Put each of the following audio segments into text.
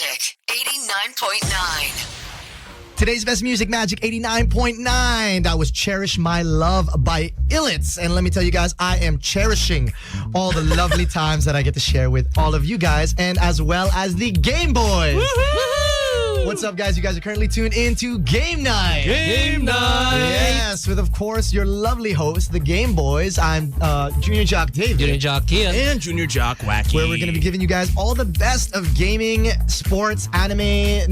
Magic 89.9. Today's best music, Magic 89.9. That was Cherish My Love by Illitz. And let me tell you guys, I am cherishing all the lovely times that I get to share with all of you guys, and as well as the Game Boys. What's up, guys? You guys are currently tuned into Game Night. Game Night! Yes, with, of course, your lovely host, the Game Boys. I'm Junior Jock David. Junior Jock Kian. And Junior Jock Joaqui. Where we're going to be giving you guys all the best of gaming, sports, anime,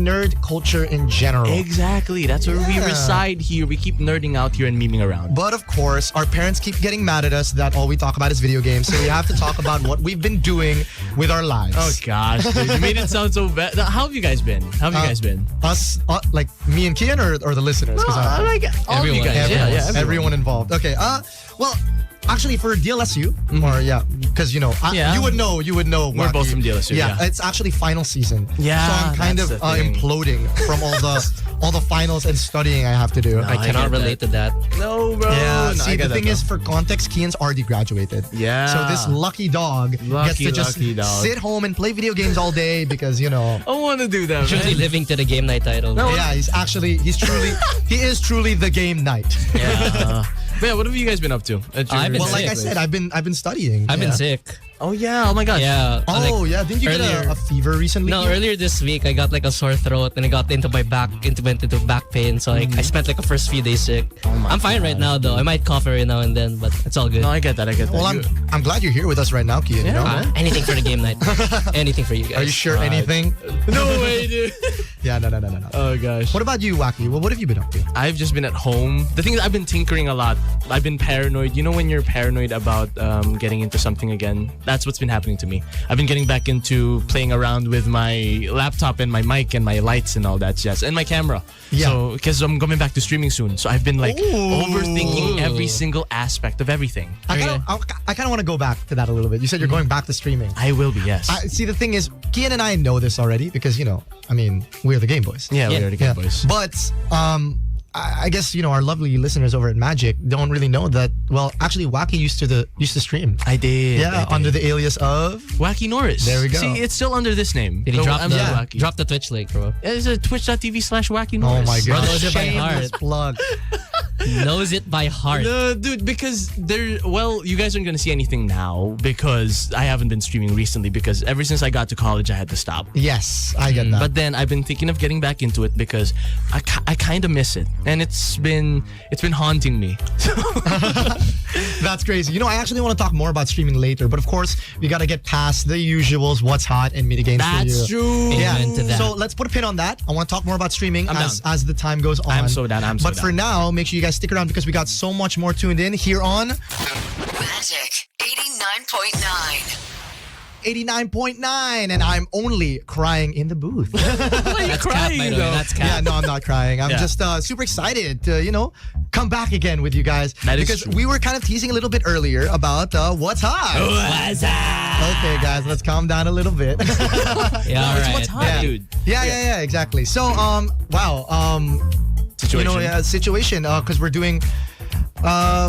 nerd culture in general. Exactly. That's where we reside here. We keep nerding out here and memeing around. But of course, our parents keep getting mad at us that all we talk about is video games. So we have to talk about what we've been doing with our lives. Oh gosh, dude, you made it sound so bad. How have you guys been? How have you guys been? Us, like me and Kian, or the listeners? 'Cause Like all of you guys. everyone, everyone involved. Okay. Well, actually, for DLSU, or because you would know. We're Joaqui. both from DLSU. Yeah. It's actually final season. Yeah, so I'm kind of that's the thing. imploding from all the finals and studying I have to do. I cannot relate to that. No, bro. Yeah, No, see, I get the that, thing though. is, for context, Kian's already graduated. Yeah. So this lucky dog gets to just Lucky dog. sit home and play video games all day because, I want to do that. Truly man. living to the Game Night title. yeah, he is truly the game night. Yeah. But yeah, what have you guys been up to? I've been Well, like sick. I said, I've been studying. I've been sick. Oh yeah. Oh my gosh. Yeah. Oh, yeah. Didn't you get earlier- a fever recently? No, earlier this week I got like a sore throat and I got into my back, went into back pain. So like I spent like the first few days sick. I'm fine right now though. I might cough every now and then, but it's all good. No, I get that. Well, I'm glad you're here with us right now, Kian. you know? man. Anything for the Game Night. Anything for you guys. Are you sure anything? No way, dude. Yeah, no. Oh gosh. What about you, Joaqui? Well, what have you been up to? I've just been at home. The thing is, I've been tinkering a lot. I've been paranoid. You know when you're paranoid about getting into something again? That's what's been happening to me. I've been getting back into playing around with my laptop and my mic and my lights and all that jazz. And my camera. Yeah. So, because I'm coming back to streaming soon. So I've been like overthinking every single aspect of everything. I kind of want to go back to that a little bit. You said you're going back to streaming. I will be, yes. See, the thing is, Kian and I know this already because, we're the Game Boys. yeah, we are the Game Boys. But I guess our lovely listeners over at Magic don't really know that. Well, actually, Joaqui used to stream. I did. Yeah, under the alias of. Joaqui Norris. There we go. See, it's still under this name. Did he So drop I'm the Joaqui. drop the Twitch link, bro? It's a twitch.tv/Joaqui Oh Norris. my Bro god! knows it by Shameless heart. plug. Knows it by heart. No, dude, because you guys aren't going to see anything now because I haven't been streaming recently because ever since I got to college, I had to stop. Yes, I get that. But then I've been thinking of getting back into it because I kind of miss it. And it's been haunting me. That's crazy. I actually want to talk more about streaming later, but of course, we got to get past the usuals, what's hot, and mini games for you. That's true. Yeah. Amen to that. So let's put a pin on that. I want to talk more about streaming I'm as the time goes on. I'm so down. But for now, make sure you guys stick around because we got so much more tuned in here on Magic 89.9. 89.9, and I'm only crying in the booth. That's cap, by the way. That's cap. Yeah, no, I'm not crying. I'm Yeah. just super excited to, come back again with you guys. That is because true. we were kind of teasing a little bit earlier about what's hot. What's up? Okay, guys, let's calm down a little bit. Yeah, all right. What's hot, dude? Yeah, exactly. So, Situation. situation, because we're doing,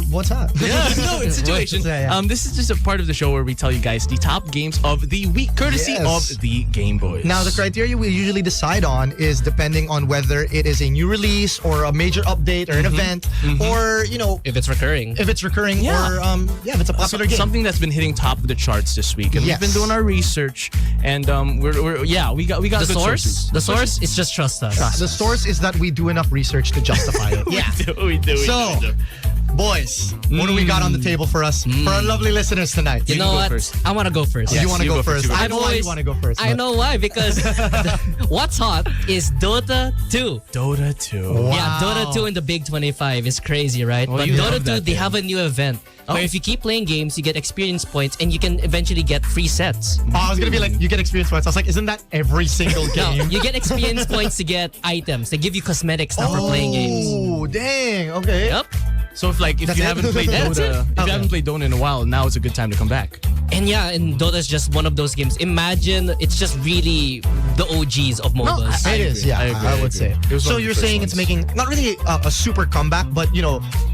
what's hot? Yeah, no, it's situation. Yeah. This is just a part of the show where we tell you guys the top games of the week, courtesy Yes. of the Game Boys. Now, the criteria we usually decide on is depending on whether it is a new release or a major update or an event, or, If it's recurring. if it's recurring Yeah. or, if it's a popular game. Something that's been hitting top of the charts this week, and Yes. we've been doing our research, and we got The good source? sources. The source is just trust us. The source is that we do enough research to justify it. Yeah. we do. So, boys, what do we got on the table for us, for our lovely listeners tonight? You know go what? first. I want to go first. You want to you go go first, first? you go I know why you Boys, want to go first. I know why, because what's hot is Dota 2. Dota 2. Wow. Yeah, Dota 2 in the Big 25 is crazy, right? Oh, but you Dota love 2, that they game. have a new event where if you keep playing games, you get experience points and you can eventually get free sets. Oh, I was going to be like, you get experience points. I was like, isn't that every single No, game? you get experience points to get items. They give you cosmetics now for playing games. Oh, dang. Okay. Yep. So if That's you it? haven't played That's Dota, it? if Okay. you haven't played Dota in a while, now is a good time to come back. And yeah, and Dota is just one of those games. Imagine it's just really the OGs of MOBAs. It is, agree. yeah, I agree, I I would agree. say. It was one So of the you're first saying it's ones. making not really a super comeback, but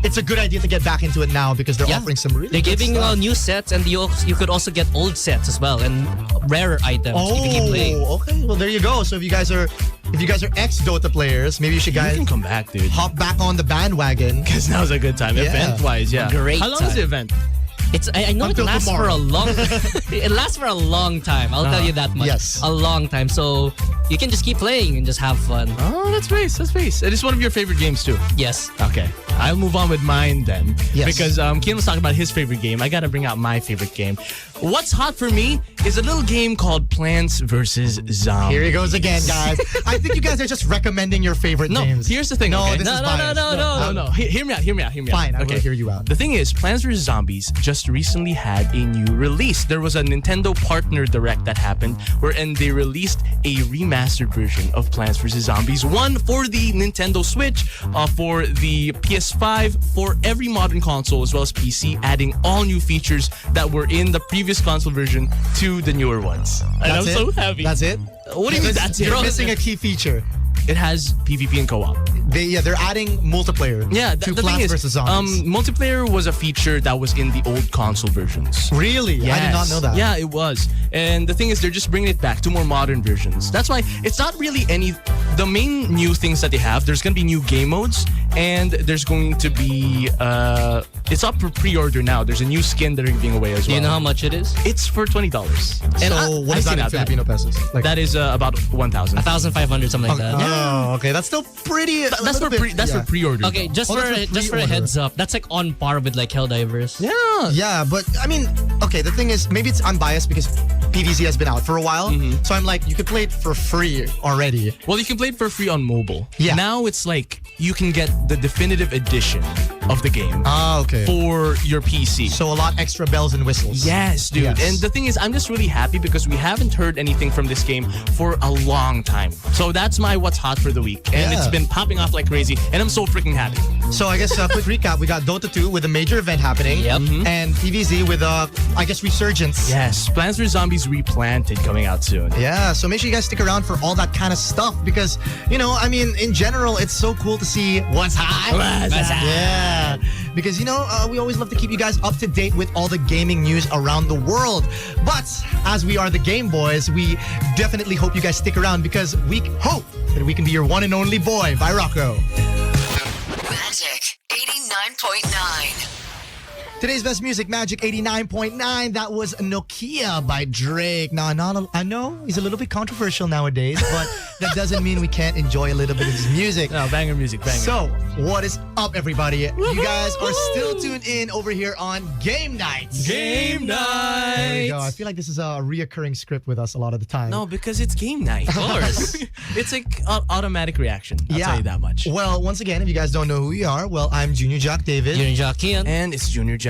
it's a good idea to get back into it now because they're offering some really They're good giving stuff. new sets, and you could also get old sets as well, and rarer items if you keep playing. Okay. Well, there you go. So if you guys are ex-Dota players, maybe you should You guys can come back, dude. hop back on the bandwagon. Because now's a good time. Yeah. Event-wise, yeah. Great How long is time. the event? I know Until it lasts tomorrow. for a long it lasts for a long time. I'll tell you that much. Yes. A long time. So you can just keep playing and just have fun. Oh, that's nice. That's nice. It is one of your favorite games too. Yes. Okay, I'll move on with mine then. Yes. Because Kian was talking about his favorite game. I gotta bring out my favorite game. What's hot for me is a little game called Plants vs. Zombies. Here he goes again, guys. I think you guys are just recommending your favorite No, games. here's the thing. No, okay? this is biased. No. Hear me out. Fine, I will hear you out. The thing is, Plants vs. Zombies just recently had a new release. There was a Nintendo Partner Direct that happened, wherein they released a remastered version of Plants vs. Zombies. One for the Nintendo Switch, for the PS5, for every modern console as well as PC, adding all new features that were in the previous console version to the newer ones. And I'm That's so it? happy. That's it? What do you mean that's it? You're missing a key feature. It has PvP and co-op. They're adding multiplayer. Yeah, to the thing Plants is, vs. Zombies. multiplayer was a feature that was in the old console versions. Really? I did not know that. Yeah, it was. And the thing is, they're just bringing it back to more modern versions. That's why it's not really the main new things that they have. There's going to be new game modes, and there's going to be, it's up for pre-order now. There's a new skin that they're giving away as well. Do you know how much it is? It's for $20. And So what is that in Filipino pesos? Like, That is about 1,000. 1,500, something like that. Oh, okay. That's still pretty. That's for pre-order. Okay, just Oh, for that's a just for a pre-order. heads up, that's like on par with like Helldivers. Yeah. Yeah, but I mean, okay, the thing is, maybe I'm biased because PVZ has been out for a while. Mm-hmm. So I'm like, you could play it for free already. Well, you can play it for free on mobile. Yeah. Now it's like you can get the definitive edition of the game Ah, okay. for your PC. So a lot extra bells and whistles. Yes, dude. Yes. And the thing is, I'm just really happy because we haven't heard anything from this game for a long time. So that's my what's hot for the week. And Yeah. it's been popping off like crazy. And I'm so freaking happy. So I guess quick recap: we got Dota 2 with a major event happening, Yep. and PVZ with I guess resurgence. Yes, Plants vs. Zombies Replanted coming out soon. Yeah, so make sure you guys stick around for all that kind of stuff because, I mean, in general, it's so cool to see what's hot. What's hot? Yeah, because, we always love to keep you guys up to date with all the gaming news around the world. But as we are the Game Boys, we definitely hope you guys stick around because we hope that we can be your one and only boy by Rocco. Magic 89.9. Today's best music, Magic 89.9. That was Nokia by Drake. Now, I know he's a little bit controversial nowadays, but that doesn't mean we can't enjoy a little bit of his music. No, banger music, banger. So, what is up, everybody? You guys are still tuned in over here on Game Nights. Game night. There we go. I feel like this is a reoccurring script with us a lot of the time. No, because it's game night. Of course. It's like automatic reaction. I'll tell you that much. Well, once again, if you guys don't know who we are, well, I'm Junior Jock David. Junior Jock, Kian. And it's Junior Joaqui.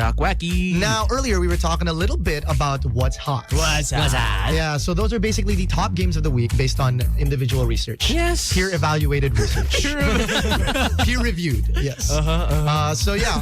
Now, earlier we were talking a little bit about what's hot. What's hot? Yeah, so those are basically the top games of the week based on individual research. Yes. Peer evaluated research. Peer reviewed. Yes. So yeah,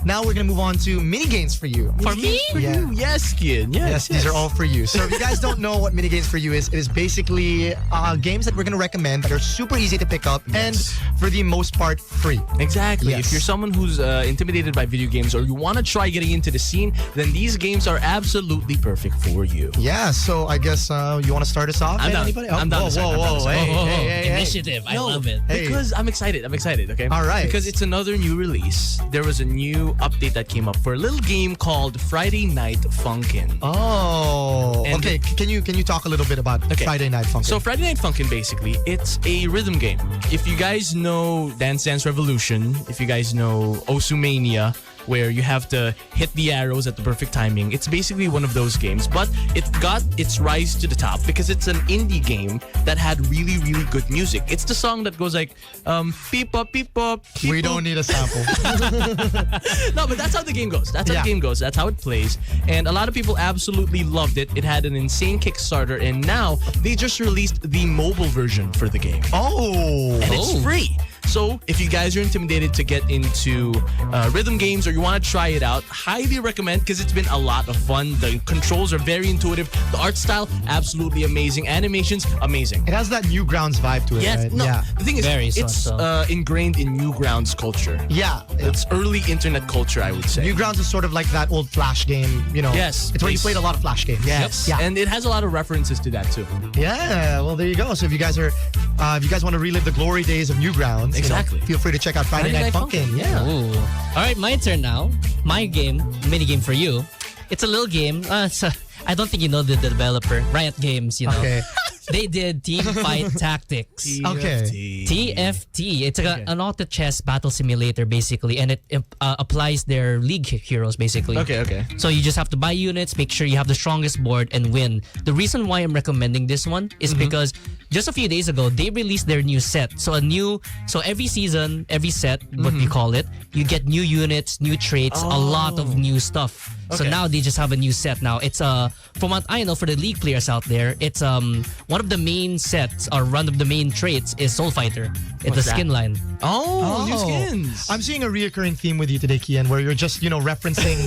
now we're gonna move on to mini games for you. For me? Yeah. Yes, kid. Yes, these are all for you. So if you guys don't know what mini games for you is, it is basically games that we're gonna recommend that are super easy to pick up and for the most part free. Exactly. Yes. If you're someone who's intimidated by video games or you want to try getting into the scene, then these games are absolutely perfect for you. Yeah. So I guess you want to start us off? I'm down. Anybody? I'm down to start. I'm down to start. Hey. Initiative. I love it. Hey. Because I'm excited. Okay. All right. Because it's another new release. There was a new update that came up for a little game called Friday Night Funkin'. Oh. And okay. Can you talk a little bit about Friday Night Funkin'? So Friday Night Funkin' basically, it's a rhythm game. If you guys know Dance Dance Revolution, if you guys know Osumania, where you have to hit the arrows at the perfect timing, it's basically one of those games. But it got its rise to the top because it's an indie game that had really, really good music. It's the song that goes like, beep up, beep up. Beep we up. don't need a sample. No, but that's how the game goes. That's how Yeah. the game goes. That's how it plays. And a lot of people absolutely loved it. It had an insane Kickstarter, and now they just released the mobile version for the game. Oh. And it's free. So if you guys are intimidated to get into rhythm games or you want to try it out, highly recommend because it's been a lot of fun. The controls are very intuitive. The art style, absolutely amazing. Animations, amazing. It has that Newgrounds vibe to it, Yes, right? no. Yeah. The thing is, Very it's so. ingrained in Newgrounds culture. Yeah. It's early internet culture, I would say. Newgrounds is sort of like that old Flash game, you know. Yes, It's where you please. played a lot of Flash games. Yes, Yeah. and it has a lot of references to that too. Yeah, well, there you go. So if you guys want to relive the glory days of Newgrounds, Exactly. feel free to check out Friday Night Funkin'. Yeah. Ooh. All right, my turn now. My mini game for you. It's a little game. I don't think you know the developer, Riot Games. You know, Okay. they did Team Fight Tactics. Okay. TFT. It's an auto chess battle simulator basically, and it applies their league heroes basically. Okay. So you just have to buy units, make sure you have the strongest board, and win. The reason why I'm recommending this one is because just a few days ago they released their new set. So every season, every set, what we call it, you get new units, new traits, a lot of new stuff. So Okay. now they just have a new set now. It's from what I know for the league players out there, it's one of the main sets or one of the main traits is Soul Fighter. It's the that? skin line. Oh, new skins. I'm seeing a reoccurring theme with you today, Kian, where you're just, referencing,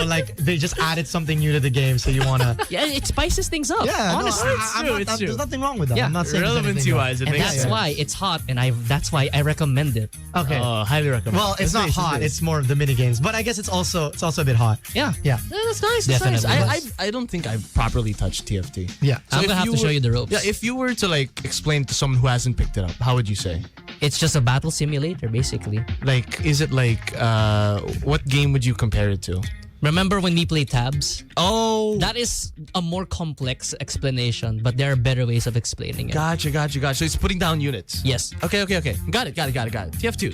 like they just added something new to the game, so you want to... Yeah, it spices things up. Yeah, honestly. it's true. There's nothing wrong with that. Yeah. I'm not saying there's anything wrong. Relevancy-wise, it And makes that's sense. why it's hot, and that's why I recommend it. Okay. Highly recommend. Well, it's not hot. It's more of the mini games, but I guess it's also a bit hot. Yeah. Yeah. that's nice. That's nice. Definitely. I don't think I've properly touched TFT. Yeah. I'm if gonna have to show you the ropes. Yeah, if you were to explain to someone who hasn't picked it up, how would you say? It's just a battle simulator, basically. Is it what game would you compare it to? Remember when we play tabs? Oh, That is a more complex explanation, but there are better ways of explaining it. gotcha. So it's putting down units. Yes. Okay. Got it. TF2.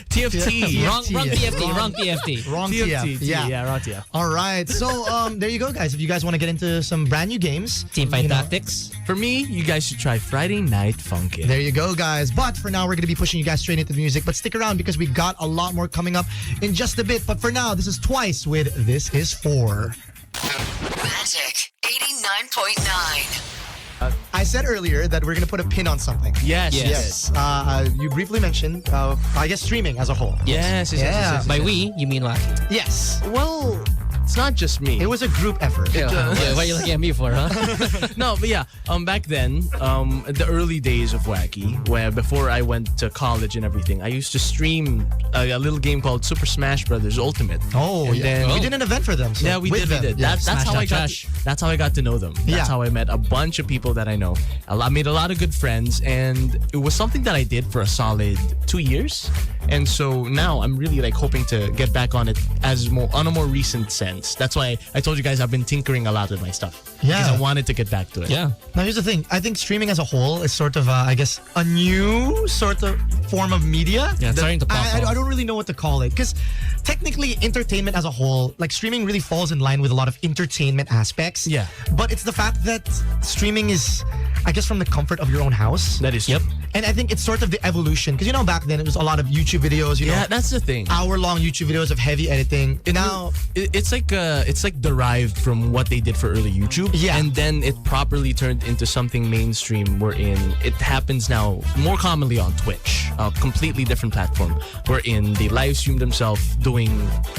TFT. Wrong PFT. Wrong PFT. Wrong TFT. TF. Yeah. Yeah, wrong TF. All right. So there you go, guys. If you guys want to get into some brand new games, Team Fight Tactics. For me, you guys should try Friday Night Funkin'. there you go, guys. But for now, we're going to be pushing you guys straight into the music. But stick around because we got a lot more coming up in just a bit. But for now, this is Twice with This Is For. Magic 89.9. I said earlier that we're going to put a pin on something. Yes. Yes. You briefly mentioned, I guess, streaming as a whole. Yes. By we, you mean what? Yes. Well, it's not just me. It was a group effort. Yeah, what are you looking at me for, huh? No, but yeah, back then, the early days of Joaqui, where before I went to college and everything, I used to stream a little game called Super Smash Brothers Ultimate. Oh, And yeah. then- We did an event for them. So Yeah, we with did. them. Yeah, that's Smash how that I got. trash. That's how I got to know them. That's Yeah. how I met a bunch of people that I know. I made a lot of good friends, and it was something that I did for a solid 2 years. And so now I'm really hoping to get back on it on a more recent sense. That's why I told you guys I've been tinkering a lot with my stuff. Yeah. Because I wanted to get back to it. Yeah. Now, here's the thing. I think streaming as a whole is sort of, I guess, a new sort of form of media. Yeah, it's starting to pop I off. don't really know what to call it. Because technically, entertainment as a whole, streaming really falls in line with a lot of entertainment aspects. Yeah. But it's the fact that streaming is, I guess, from the comfort of your own house. That is. Yep. And I think it's sort of the evolution. Because, back then, it was a lot of YouTube videos, Yeah, that's the thing. hour-long YouTube videos of heavy editing. Now, It's like derived from what they did for early YouTube. Yeah. And then it properly turned into something mainstream wherein it happens now more commonly on Twitch, a completely different platform, wherein they live stream themselves doing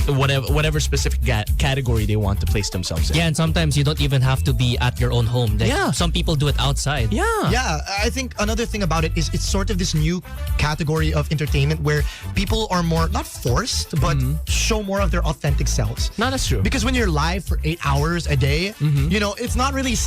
whatever specific category they want to place themselves in. Yeah, and sometimes you don't even have to be at your own home. Yeah. Some people do it outside. yeah, I think another thing about it is it's sort of this new category of entertainment where people are more, not forced, but show more of their authentic selves. No, that's true. Because when you're live for 8 hours a day, it's not really, it's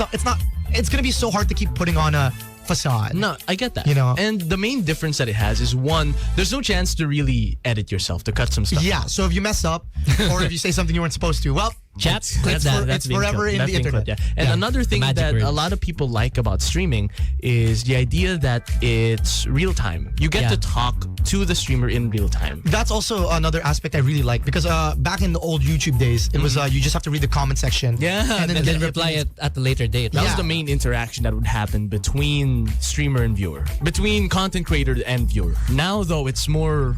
going to be so hard to keep putting on a facade. No, I get that. And the main difference that it has is one, there's no chance to really edit yourself, to cut some stuff. Yeah, so if you mess up or if you say something you weren't supposed to, well, Chat, clip it's that. for- That's it's being forever clipped. in That's the being internet. clipped, yeah. And another thing magic that a words. lot of people like about streaming is the idea that it's real time. You get Yeah. to talk to the streamer in real time. that's also another aspect I really like because back in the old YouTube days, it was you just have to read the comment section. Yeah, and then, And get then your reply opinions. it at the later date. That Yeah. was the main interaction that would happen between streamer and viewer, between content creator and viewer. Now, though, it's more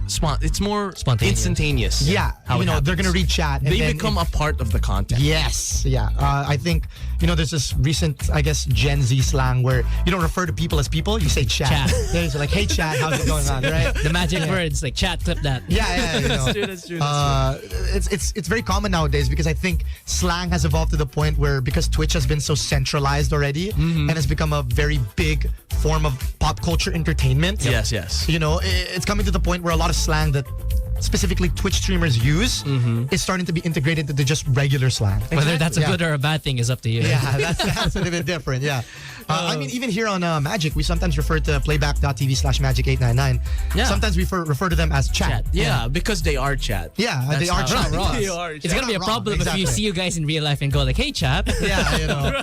it's more Spontaneous. instantaneous. Yeah, how it they're gonna happens. read chat. And They then become a part of the content. Yes, yeah. I think, there's this recent, I guess, Gen Z slang where you don't refer to people as people, you say chat. Chat. Yeah, so like, hey chat, how's it going on, right? The magic words like chat, clip that. Yeah, That's true. That's true. It's very common nowadays because I think slang has evolved to the point where because Twitch has been so centralized already and has become a very big form of pop culture entertainment. Yes. It's coming to the point where a lot of slang that specifically Twitch streamers use is starting to be integrated into just regular slang. Whether that's a Yeah. good or a bad thing is up to you. Yeah, that's a little bit different. Yeah. I mean, even here on Magic, we sometimes refer to playback.tv/magic899. Yeah. Sometimes we refer to them as chat. Yeah, because they are chat. Yeah, That's they are how- chat. Ross. They are It's chat. gonna be a Not problem wrong, if exactly. you see you guys in real life and go like, "Hey, chap." Yeah,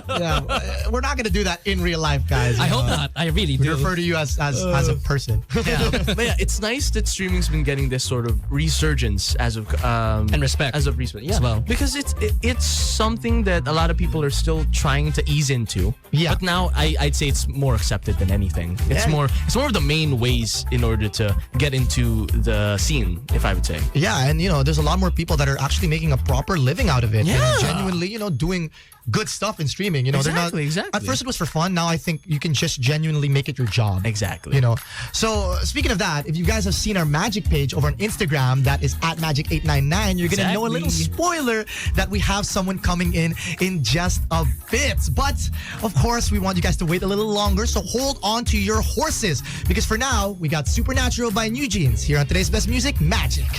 we're not gonna do that in real life, guys. I you hope know. not. I really We do. refer to you as a person. Yeah. But yeah, it's nice that streaming's been getting this sort of resurgence as of And respect as of recent. Yeah, as well. because it's something that a lot of people are still trying to ease into. Yeah. But now I'd say it's more accepted than anything. It's Yeah. more of the main ways in order to get into the scene, if I would say. Yeah, and there's a lot more people that are actually making a proper living out of it. Yeah. And genuinely, doing good stuff in streaming. They're not. Exactly. At first, it was for fun. Now I think you can just genuinely make it your job. Exactly. So speaking of that, if you guys have seen our Magic page over on Instagram, that is at Magic899, you're gonna know a little Exactly. spoiler that we have someone coming in just a bit. But of course, we want you guys to wait a little longer. So hold on to your horses because for now, we got Supernatural by New Jeans here on today's best music, Magic.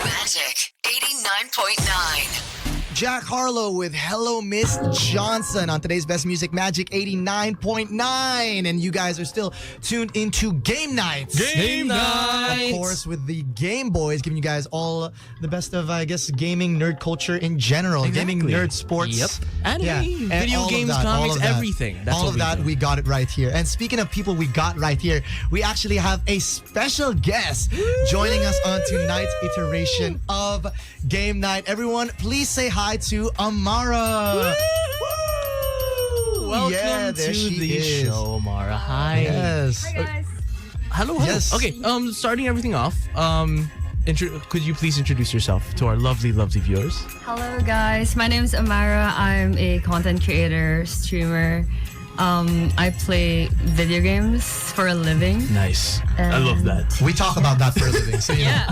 Magic 89.9. Jack Harlow with Hello Miss Johnson on today's best music, Magic 89.9. And you guys are still tuned into Game Nights. Game Nights! Of course, with the Game Boys, giving you guys all the best of, I guess, gaming nerd culture in general. Exactly. Gaming nerd sports. Yep. Anime, And video all of games, that, all comics, of that. everything. That's all what of we that, do. we got it right here. And speaking of people we got right here, we actually have a special guest joining us on tonight's iteration of Game Night. Everyone, please say hi to Amara. Welcome Yeah, to there she the is. show, Mara. Hi. Yes. Hi guys. Hello. Yes. Okay. Starting everything off. Could you please introduce yourself to our lovely viewers? Hello guys. My name is Amara. I'm a content creator, streamer. I play video games for a living. Nice. I love that. We talk about that for a living. So, Yeah.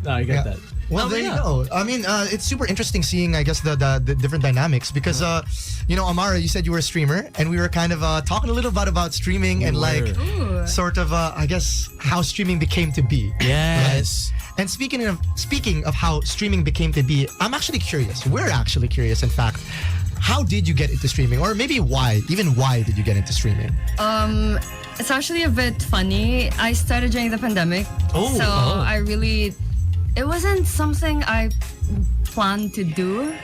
No, I get that. Well, there you go. I mean, it's super interesting seeing, I guess, the different dynamics because, Amara, you said you were a streamer, and we were kind of talking a little bit about streaming and like Ooh. sort of, I guess, how streaming became to be. Yes. And speaking of how streaming became to be, I'm actually curious. We're actually curious, in fact. How did you get into streaming, or maybe why? Even why did you get into streaming? It's actually a bit funny. I started during the pandemic. Oh. So it wasn't something I planned to do.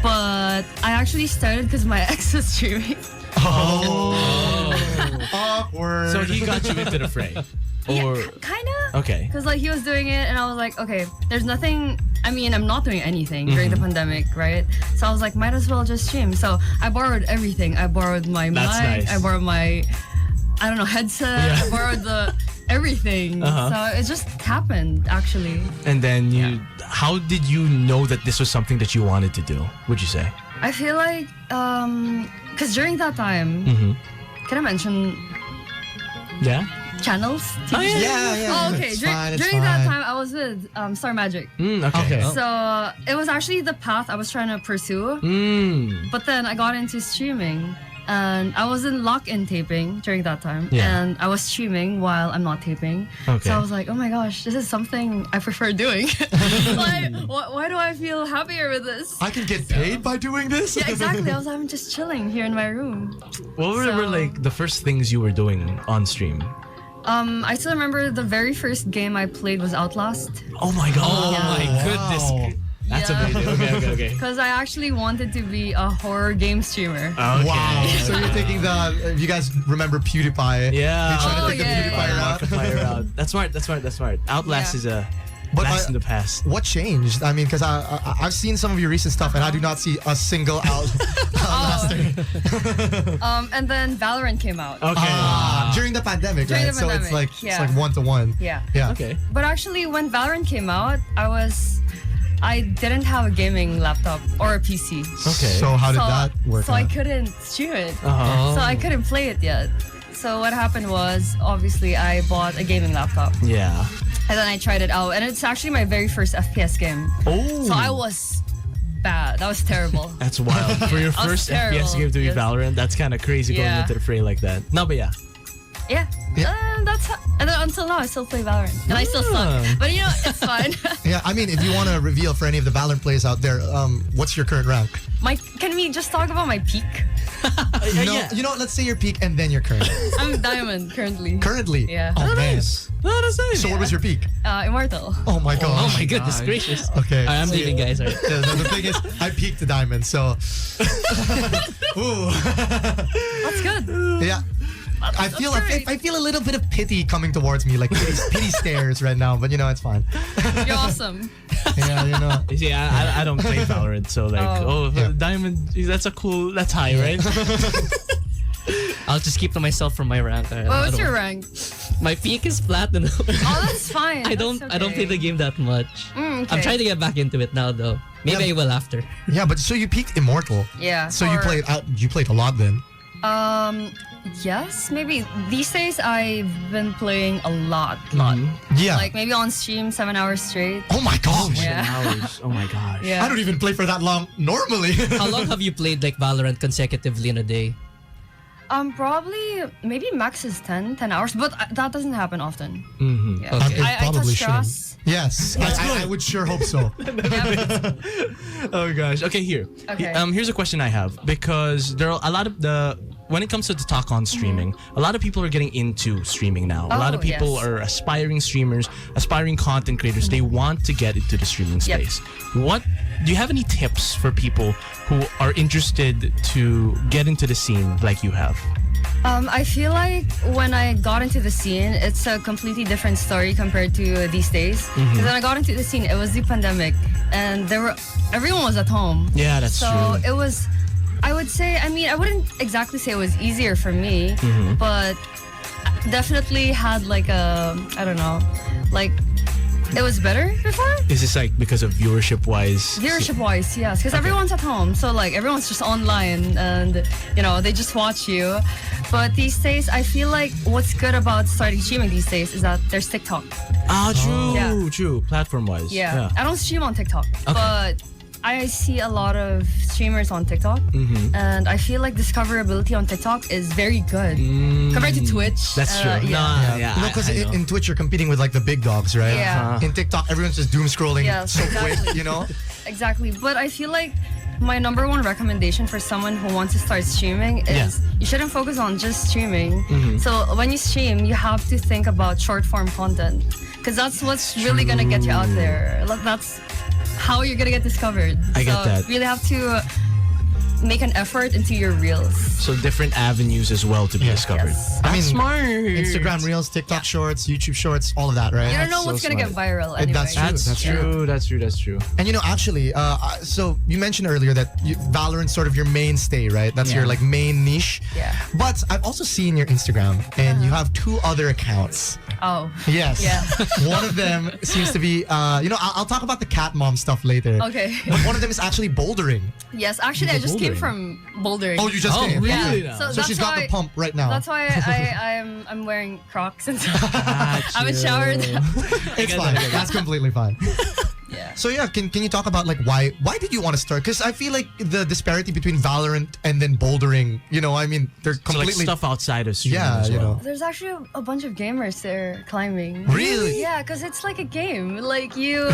But I actually started because my ex was streaming. Awkward. So he got you into the fray, or Kinda. okay. Because like he was doing it, and I was like, okay, there's nothing. I mean, I'm not doing anything during the pandemic, right? So I was like, might as well just stream. So I borrowed everything. I borrowed my That's mic. nice. I borrowed my, I don't know, headset. Yeah. I borrowed the everything. Uh-huh. So it just happened, actually. And then how did you know that this was something that you wanted to do? Would you say? I feel like, because during that time, can I mention Yeah. channels? Oh, yeah. yeah. Oh, okay. It's fine, it's during that fine. time, I was with Star Magic. Okay. Okay. So it was actually the path I was trying to pursue. But then I got into streaming, and I was in lock-in taping during that time. Yeah. And I was streaming while I'm not taping. Okay. So I was like, oh my gosh, this is something I prefer doing. Like, why do I feel happier with this? I can get paid by doing this? Yeah, exactly. I was like, I'm just chilling here in my room. What were So- like the first things you were doing on stream? I still remember the very first game I played was Outlast. Oh my god. Oh Yeah. my goodness. That's Yeah. amazing. Okay. Because I actually wanted to be a horror game streamer. Okay. Wow. So you're taking you guys remember PewDiePie? Yeah. You're trying to Oh, take the yeah, PewDiePie yeah. route. Markiplier route. That's smart. Outlast Yeah. is a But blast in the past. What changed? I mean, because I've seen some of your recent stuff, and I do not see a single Outlaster. And then Valorant came out. Okay. During the pandemic, During right? the So it's pandemic, like yeah. it's like 1-to-1. Yeah. Yeah. Okay. But actually, when Valorant came out, I didn't have a gaming laptop or a PC. Okay. So how did that work So I out? couldn't stream it. Uh-huh. So I couldn't play it yet. So what happened was, obviously, I bought a gaming laptop. Yeah. And then I tried it out. And it's actually my very first FPS game. Oh. So I was bad. That was terrible. That's wild. For your I was first FPS terrible. game to be Yes. Valorant, that's kind of crazy going Yeah. into the fray like that. No, but yeah. Yeah. And then until now, I still play Valorant. And I still Ah. suck. But you know, it's fine. Yeah, I mean, if you want to reveal for any of the Valorant players out there, what's your current rank? Can we just talk about my peak? You know, let's say your peak and then your current. I'm Diamond currently. Currently? Yeah. Oh, man. Nice. Oh, that's nice. So what was your peak? Immortal. Oh my god. Oh my goodness gracious. Okay. Alright, I'm leaving, guys. Alright. The thing is, I peaked the diamond, so. Ooh. That's good. Yeah. I feel great. I feel a little bit of pity coming towards me, like pity stares right now, but you know, it's fine. You're awesome. Yeah, you know. See, I don't play Valorant, so like, Yeah. Diamond, that's high, right? I'll just keep to myself from my rank. Well, what's your rank? My peak is platinum. Oh, that's fine. I don't play the game that much. Okay. I'm trying to get back into it now though. Maybe Yeah. I will after. Yeah, but so you peaked immortal. Yeah. So you played a lot then. Yes, maybe. These days, I've been playing a lot. Yeah. Like maybe on stream, 7 hours straight. Oh my gosh. Yeah. Hours. Oh my gosh. Yeah. I don't even play for that long normally. How long have you played like Valorant consecutively in a day? Probably, maybe max is 10 hours, but that doesn't happen often. Mm-hmm. Yeah. Okay. It I probably touch shouldn't. grass. Yes, I would sure hope so. Yeah. Oh gosh. Okay, here. Okay. Here's a question I have, because there are a lot of when it comes to the talk on streaming, a lot of people are getting into streaming now. A lot of Oh, people yes. are aspiring streamers, aspiring content creators. They want to get into the streaming Yep. space. What do you have any tips for people who are interested to get into the scene like you have? I feel like when I got into the scene, it's a completely different story compared to these days. Because when I got into the scene, it was the pandemic, and everyone was at home. Yeah, that's so true. it was. I would say. I mean, I wouldn't exactly say it was easier for me, but definitely had like I don't know, like it was better before. Is this like because of viewership wise? Viewership wise, yes, because everyone's at home, so like everyone's just online, and you know they just watch you. But these days, I feel like what's good about starting streaming these days is that there's TikTok. Ah, true, Yeah. true. Platform wise. Yeah. I don't stream on TikTok, but I see a lot of streamers on TikTok, and I feel like discoverability on TikTok is very good compared to Twitch. That's true. Yeah. Nah, yeah. You know, because I know. in Twitch you're competing with like the big dogs, right? Yeah. In TikTok, everyone's just doom scrolling Yes, so quick, exactly. you know? Exactly. But I feel like my number one recommendation for someone who wants to start streaming is you shouldn't focus on just streaming. So when you stream, you have to think about short form content, because that's what's really gonna get you out there. Like, that's how you're gonna get discovered. I get so that. You really have to make an effort into your reels. So different avenues as well to be discovered. Yes. I mean, Smart. Instagram Reels, TikTok Shorts, YouTube Shorts, all of that, right? You don't know so what's gonna get smart. viral anyway. That's true. That's true. That's true. That's true. And you know, actually, so you mentioned earlier that Valorant's sort of your mainstay, right? That's your like main niche. Yeah. But I've also seen your Instagram, and you have 2 other accounts. Oh. Yes. Yeah. One of them seems to be, you know, I'll talk about the cat mom stuff later. Okay. But one of them is actually bouldering. Yes, actually, I just came bouldering. from bouldering. Oh, you just came. really? Yeah. Yeah. So, So that's she's got why, the pump right now. That's why I'm wearing Crocs and stuff. I haven't showered. It's fine. That's completely fine. Yeah. So yeah, can you talk about like why did you want to start? Because I feel like the disparity between Valorant and then bouldering, you know, I mean they're So like completely stuff outside of streaming yeah, as you well. know. There's actually a bunch of gamers there climbing. Really? Yeah, because it's like a game. Like you,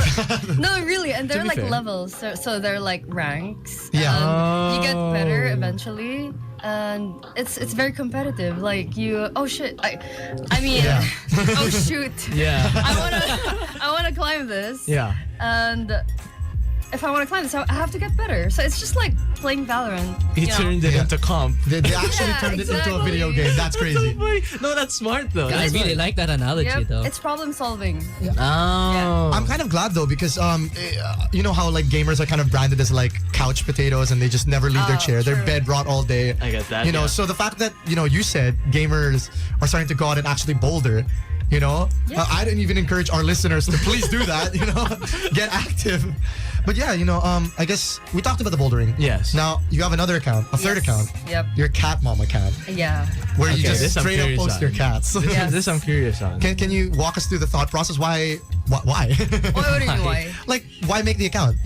no, really, and they're be like fair. levels. So they're like ranks. Yeah. And you get better eventually, and it's very competitive. Like you, oh shit, I mean, Yeah. oh shoot, Yeah. I wanna climb this. Yeah. And if I want to climb this, I have to get better. So it's just like playing Valorant. He you know? turned it into comp. They actually Yeah, turned it into a exactly. video game. That's crazy. No, that's smart though. I really like that analogy Yep, though. it's problem solving. Oh. I'm kind of glad though because you know how like gamers are kind of branded as like couch potatoes and they just never leave their Oh, chair. They're true. bed rot all day. I get that, You know, yeah. so the fact that you said gamers are starting to go out and actually boulder. Yeah. I didn't even encourage our listeners to please do that. Get active. But yeah, I guess we talked about the bouldering. Yes. Now you have another account, a third Yes. account. Yep. Your cat mom account, Yeah. where you Okay, just this I'm straight up curious post on. your cats. Yes. This I'm curious on. Can you walk us through the thought process? Why? What do you mean why? Like, why make the account?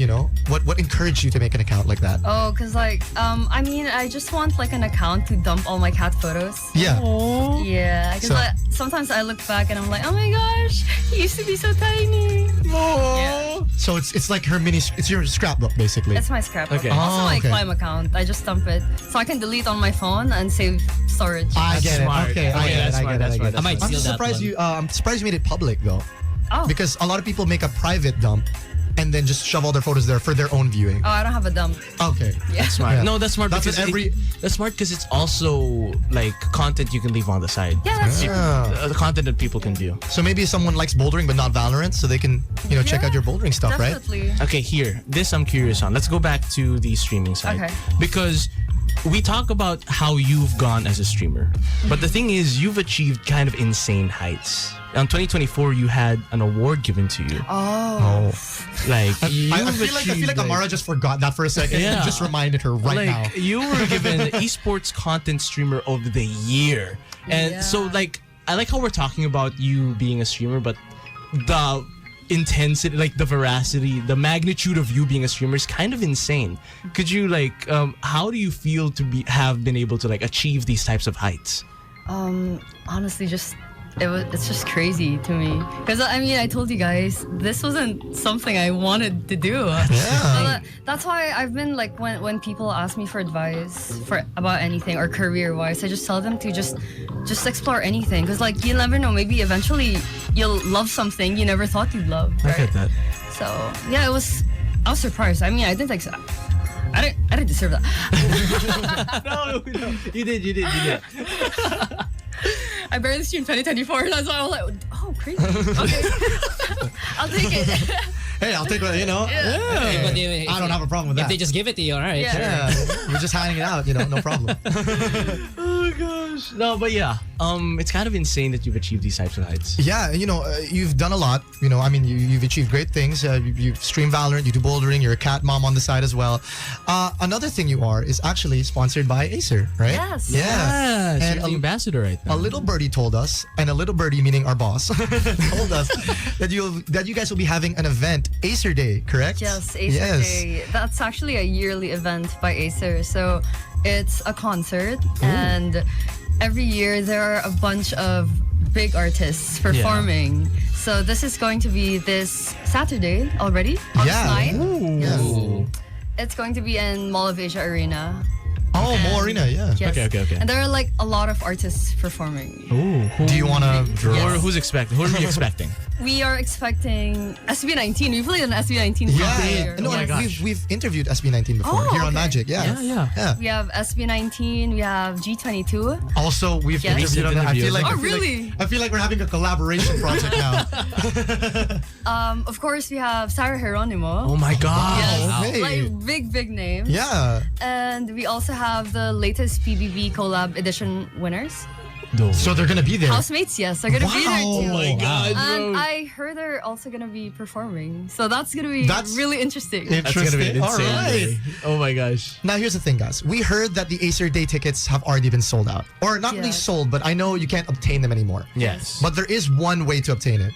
What encouraged you to make an account like that? Oh, cause like I mean I just want like an account to dump all my cat photos. Yeah. Yeah, because So- sometimes I look back and I'm like, oh my gosh, he used to be so tiny. Yeah. So it's like her it's your scrapbook basically. It's my scrapbook. Okay. Also my okay. Climb account. I just dump it so I can delete on my phone and save storage. I That's get smart. it. Okay, I Okay, get it. that's I smart, get it. that's I smart, get it. I might I'm steal just that surprised one. I'm surprised you made it public though, Oh. because a lot of people make a private dump and then just shove all their photos there for their own viewing. Oh, I don't have a dump. Okay. Yeah. Smart. Yeah. No, that's smart That's because what that's smart because it's also like content you can leave on the side. Yeah, that's true. Ah. The content that people can view. So maybe someone likes bouldering but not Valorant, so they can check Yeah, out your bouldering stuff, right? Definitely. Okay, here. This I'm curious on. Let's go back to the streaming side. Okay. Because we talk about how you've gone as a streamer. But the thing is, you've achieved kind of insane heights. In 2024, you had an award given to you. Oh. Like, I you've feel like Amara just forgot that for a second Yeah. and just reminded her right now. like, you were given Esports Content Streamer of the Year. And so, Yeah. like, I like how we're talking about you being a streamer, but the intensity, like the veracity, the magnitude of you being a streamer is kind of insane. Could you how do you feel to have been able to like achieve these types of heights? Honestly, it's just crazy to me because I mean I told you guys this wasn't something I wanted to do. So that's why I've been like when people ask me for advice about anything or career wise, I just tell them to just explore anything because like you never know, maybe eventually you'll love something you never thought you'd love. I Right? get that. So yeah, I was surprised. I mean I didn't I didn't deserve that. No, you did. I barely streamed 2024. That's why I was like, oh, crazy. Okay. I'll take it. Hey, I'll take what, Hey, but if- I don't have a problem with If that. they just give it to you, all right. Yeah. Sure. Yeah, we're just hiding it out, no problem. Oh gosh. No, but yeah. It's kind of insane that you've achieved these types of heights. Yeah, you've done a lot. I mean, you've achieved great things. You stream Valorant, you do bouldering, you're a cat mom on the side as well. Another thing you are is actually sponsored by Acer, right? Yes. Yeah. Yes, And you're the ambassador right now. a little birdie told us, and a little birdie meaning our boss, told us that you guys will be having an event, Acer Day, correct? Yes, Acer Day. That's actually a yearly event by Acer. So it's a concert, and every year there are a bunch of big artists performing. So this is going to be this Saturday already, August 9th. Yes. It's going to be in Mall of Asia Arena. Oh, Mo Arena, yeah. Yes. Okay. And there are like a lot of artists performing. Do you want to draw? Who's expecting? Who are we expecting? We are expecting SB19. We played an SB19 Yeah. earlier. No, Oh my and gosh. we've interviewed SB19 before Oh, here on okay. Magic. Yeah. Yeah. We have SB19, we have G22. Also, we've Yes. interviewed on that. I feel like Oh, I feel like- really? I feel like we're having a collaboration project now. Of course, we have Sarah Geronimo. Oh my god. Wow. Yes, Hey. like big names. Yeah. And we also have the latest PBB collab edition winners. So they're gonna be there. Housemates, yes, they're gonna be there Wow. too. Oh my God, And I heard they're also gonna be performing, so that's gonna be That's really interesting. That's gonna be an Interesting. All insane right. day. Oh my gosh. Now here's the thing, guys. We heard that the Acer Day tickets have already been sold out, or not really Yes. sold, but I know you can't obtain them anymore. Yes. But there is one way to obtain it.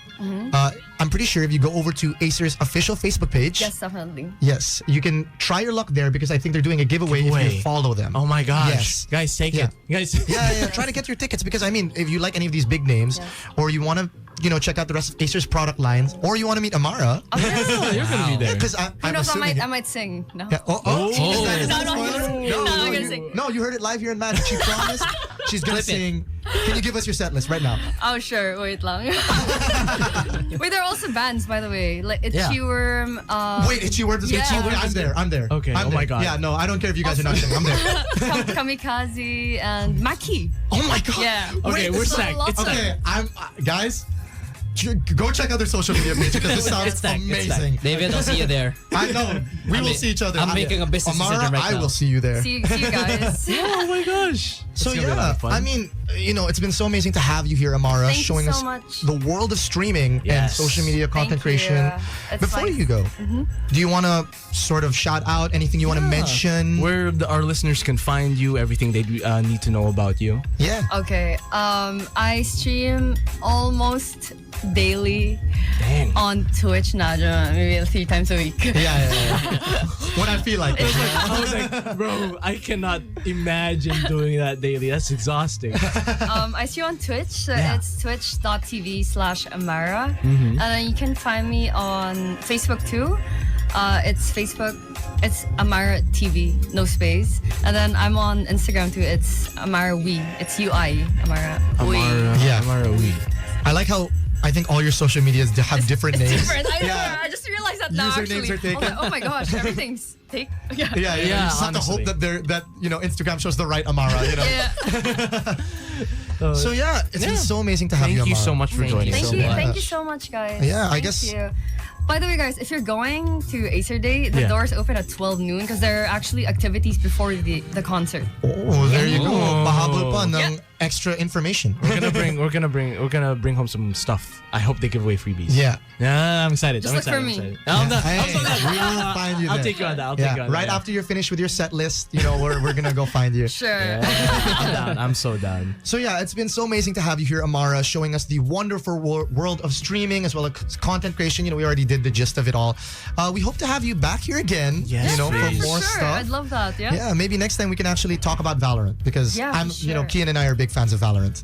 I'm pretty sure if you go over to Acer's official Facebook page, Yes, definitely. yes, you can try your luck there because I think they're doing a giveaway if Giveaway. you follow them. Oh my gosh. Yes. Guys, take Yeah. it. Guys. Yeah. Try to get your tickets because I mean, if you like any of these big names, or you want to, check out the rest of Acer's product lines, or you want to meet Amara, Oh, you're gonna be there. because Who I'm knows? assuming. I might sing. No. Yeah. Oh. Is that a No, no, spoiler? no, I'm gonna sing. No, you heard it live here in Magic. she's gonna Flip it. sing. Can you give us your set list right now? Oh, sure. Wait lang. Wait, there are also bands, by the way. Like Itchy Yeah. Worm. Wait, Itchy Word is Yeah. Itchy Word. I'm there. Okay, I'm oh there. my God. Yeah, no, I don't care if you guys are not singing. I'm there. Kamikaze and Maki. Oh my God. Yeah. Okay, Wait, we're this- stacked. It's Okay. stacked. I'm guys. Go check out their social media page because this sounds It's stacked, it's amazing. David, I'll see you there. I know. We will see each other. I'm making a business Amara, decision right I now. will see you there. See you guys. Oh my gosh. So It's gonna be a lot yeah, of fun. I mean, it's been so amazing to have you here, Amara, Thank you showing so us much. the world of streaming and Yes. social media content Thank you. creation. It's Before nice. you go, do you want to sort of shout out anything you want to mention? Where our listeners can find you, everything they need to know about you. Yeah. Okay. I stream almost daily Dang. on Twitch now, maybe 3 times a week. Yeah. What I feel like. I was like, bro, I cannot imagine doing that daily. That's exhausting. I stream on Twitch. So Yeah. It's twitch.tv/Amara. And then you can find me on Facebook too. It's Amara TV, no space. And then I'm on Instagram too. It's Amara Wee. It's UI, Amara Wee. Yeah. Amara Wee. I like how I think all your social medias have different It's names. different. I know. Yeah. I just realized that now. Usernames Actually, are taken. I was like, oh my gosh, everything's take. Yeah. Yeah. You just have to hope honestly. that Instagram shows the right Amara. So yeah, it's been so amazing to have Thank you, you Amara. so much for Thank you joining. Thank so you. much. Thank you so much, guys. Yeah, I Thank guess- you. By the way, guys, if you're going to Acer Day, the Yeah. doors open at 12 noon because there are actually activities before the concert. Oh, there you go. Oh. Pahabol pa ng Yeah. extra information. We're gonna bring home some stuff. I hope they give away freebies. Yeah. Yeah, I'm excited. Just I'm look for excited. me. I'm excited. Hey, we will find you there. I'll take you on that. I'll take you on that. Right yeah. after you're finished with your set list, we're gonna go find you. Sure. I'm down. I'm so down. So yeah, it's been so amazing to have you here, Amara, showing us the wonderful world of streaming as well as content creation. We already did the gist of it all. We hope to have you back here again. Yes, for please. more sure. stuff. I'd love that. Yeah. Yeah, maybe next time we can actually talk about Valorant because Yeah, I'm, for sure. Kian and I are big fans of Valorant.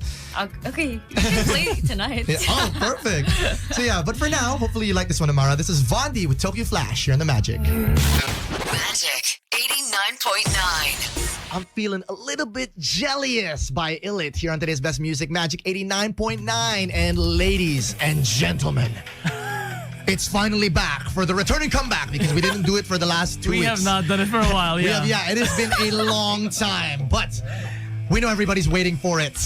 Okay. We can play tonight. Yeah. Oh, perfect. So yeah, but for now, hopefully you like this one, Amara. This is Vondi with Tokyo Flash here on the Magic. Magic 89.9. I'm feeling a little bit jealous by Illit here on today's Best Music Magic 89.9. And ladies and gentlemen, it's finally back for the returning comeback because we didn't do it for the last 2 We weeks. have not done it for a while. We Yeah. have, it has been a long time, but we know everybody's waiting for it.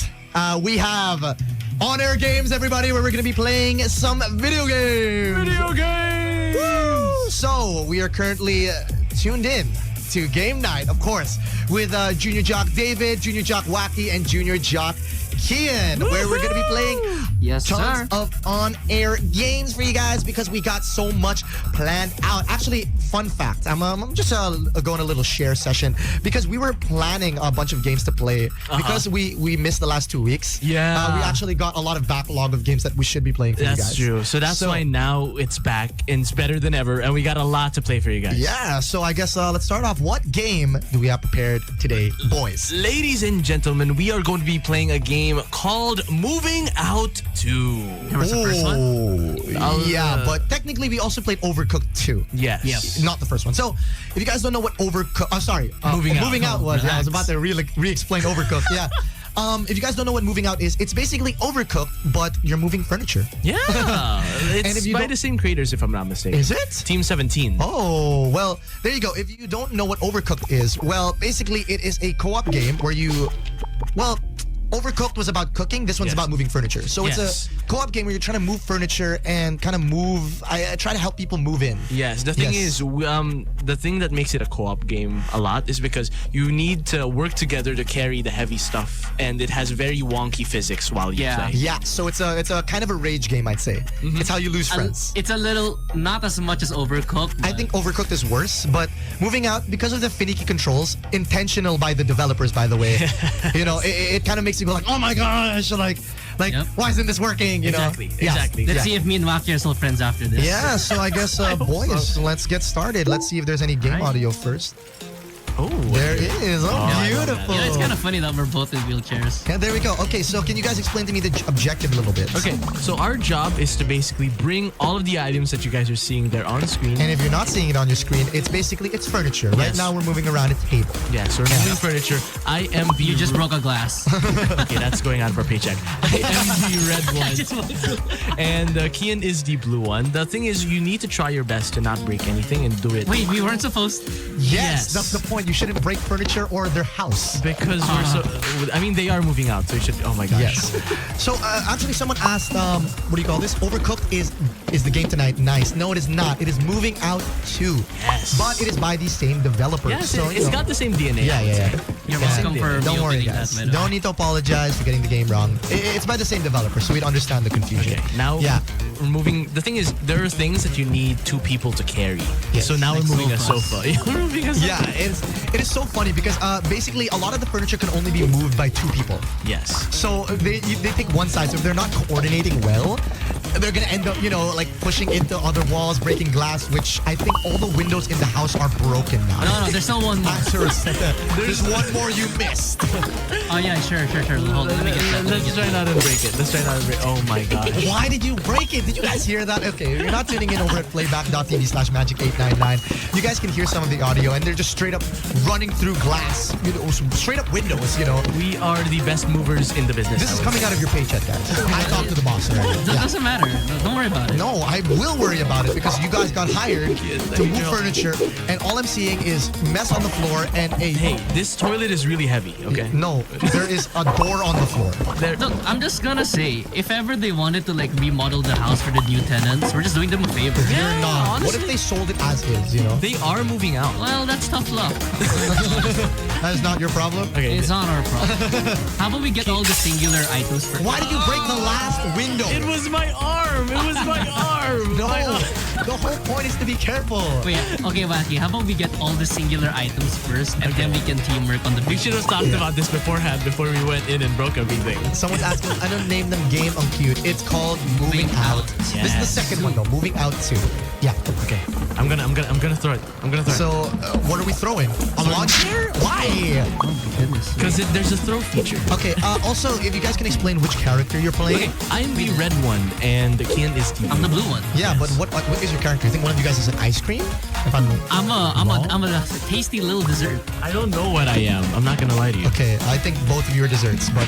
We have on-air games, everybody, where we're going to be playing some video games. Video games. Woo! So we are currently tuned in to game night, of course, with Junior Jock David, Junior Jock Joaqui, and Junior Jock Kian, where we're going to be playing Yes, tons sir. of on-air games for you guys because we got so much planned out. Actually, fun fact, I'm just going a little share session because we were planning a bunch of games to play because we missed the last 2 weeks. Yeah. We actually got a lot of backlog of games that we should be playing for you guys. That's true. So that's why now it's back and it's better than ever, and we got a lot to play for you guys. Yeah, so I guess let's start off. What game do we have prepared today, boys? Ladies and gentlemen, we are going to be playing a game called Moving Out 2. What's the first one? Yeah, but technically we also played Overcooked 2. Yes. Yes. Not the first one. So, if you guys don't know what Overcooked... Moving Out. Moving Out was. Yeah, I was Relax. about to re-explain Overcooked. Yeah. If you guys don't know what Moving Out is, it's basically Overcooked, but you're moving furniture. Yeah. And It's if you by don't- the same creators, if I'm not mistaken. Is it? Team 17. Oh, well, there you go. If you don't know what Overcooked is, well, basically it is a co-op game where you... Well... Overcooked was about cooking. This one's Yes. about moving furniture. So Yes. it's a co-op game where you're trying to move furniture and kind of move. I try to help people move in. Yes, the thing Yes. is, the thing that makes it a co-op game a lot is because you need to work together to carry the heavy stuff, and it has very wonky physics while you Yeah. play. Yeah, so it's a kind of a rage game, I'd say. It's how you lose friends. It's a little, not as much as Overcooked. I but- think Overcooked is worse, but Moving Out, because of the finicky controls, intentional by the developers, by the way, it kind of makes you go like, oh my gosh, like, Yep. why isn't this working? Exactly, Yeah. exactly. Let's Yeah. see if me and Joaqui are still friends after this. Yeah, so I guess, boys, let's get started. Let's see if there's any game Alright. audio first. Oh, There it is. Oh, I love that. beautiful. Yeah, it's kind of funny that we're both in wheelchairs. Yeah, there we go. Okay, so can you guys explain to me the objective a little bit? Okay, so our job is to basically bring all of the items that you guys are seeing there on screen. And if you're not seeing it on your screen, it's furniture. Right Yes. now we're moving around a table. Yeah, so we're moving furniture. I am the... You just broke a glass. Okay, that's going out of our paycheck. I am the red one. And Kian is the blue one. The thing is, you need to try your best to not break anything and do it. Wait, we weren't supposed to. Yes, that's the point. You shouldn't break furniture or their house. Because we're so... I mean, they are moving out, so you should... Oh my gosh. Yes. So actually, someone asked, what do you call this? Overcooked is the game tonight nice? No, it is not. It is moving out too. Yes. But it is by the same developer. Yes, so, it's got the same DNA. Yeah. You're Yeah. welcome for Don't worry, reopening guys. that, by the way. Don't need to apologize for getting the game wrong. It's by the same developer, so we'd understand the confusion. Okay, now we're moving... The thing is, there are things that you need two people to carry. Yes. So now Like we're moving sofas. a sofa. Yeah, we're moving a sofa. Yeah, it is so funny because basically a lot of the furniture can only be moved by two people. Yes. So they take one side. So if they're not coordinating well, they're gonna end up, like pushing into other walls, breaking glass. Which I think all the windows in the house are broken now. No, there's still one more. There's one more you missed. Oh, yeah, sure. Hold on, let me get that. Let's try not to break it. Oh my gosh. Why did you break it? Did you guys hear that? Okay, you're not tuning in over at playback.tv/magic899. You guys can hear some of the audio, and they're just straight up running through glass, straight up windows. We are the best movers in the business. This is coming out of your paycheck, guys. I talked to the boss already. That Yeah. doesn't matter. Don't worry about it. No, I will worry about it because you guys got hired to move furniture, and all I'm seeing is mess on the floor and a... Hey, this toilet is really heavy, okay? No, there is a door on the floor. Look, I'm just gonna say, if ever they wanted to remodel the house for the new tenants, we're just doing them a favor. They're not. What honestly. if they sold it as is, They are moving out. Well, that's tough luck. That is not your problem? Okay. It's not our problem. How about we get all the singular items for... Why did you break the last window? It was my arm. No, the whole point is to be careful. Wait, okay, Joaqui, how about we get all the singular items first, and then we can teamwork on the We big... should have talked about this beforehand, before we went in and broke everything. Someone's asking, I don't name them game on cute. It's called Moving Out. This is the second one though, Moving Out 2. Yeah. Okay. I'm gonna throw it. So, what are we throwing? A lawn chair? Why? Oh, goodness. Because there's a throw feature. Okay, also, if you guys can explain which character you're playing. Okay, I'm the red one, and Kian is the... I'm the blue one. Yeah, but what is your character? You think one of you guys is an ice cream? If I'm I'm a tasty little dessert. I don't know what I am. I'm not gonna lie to you. Okay, I think both of you are desserts, but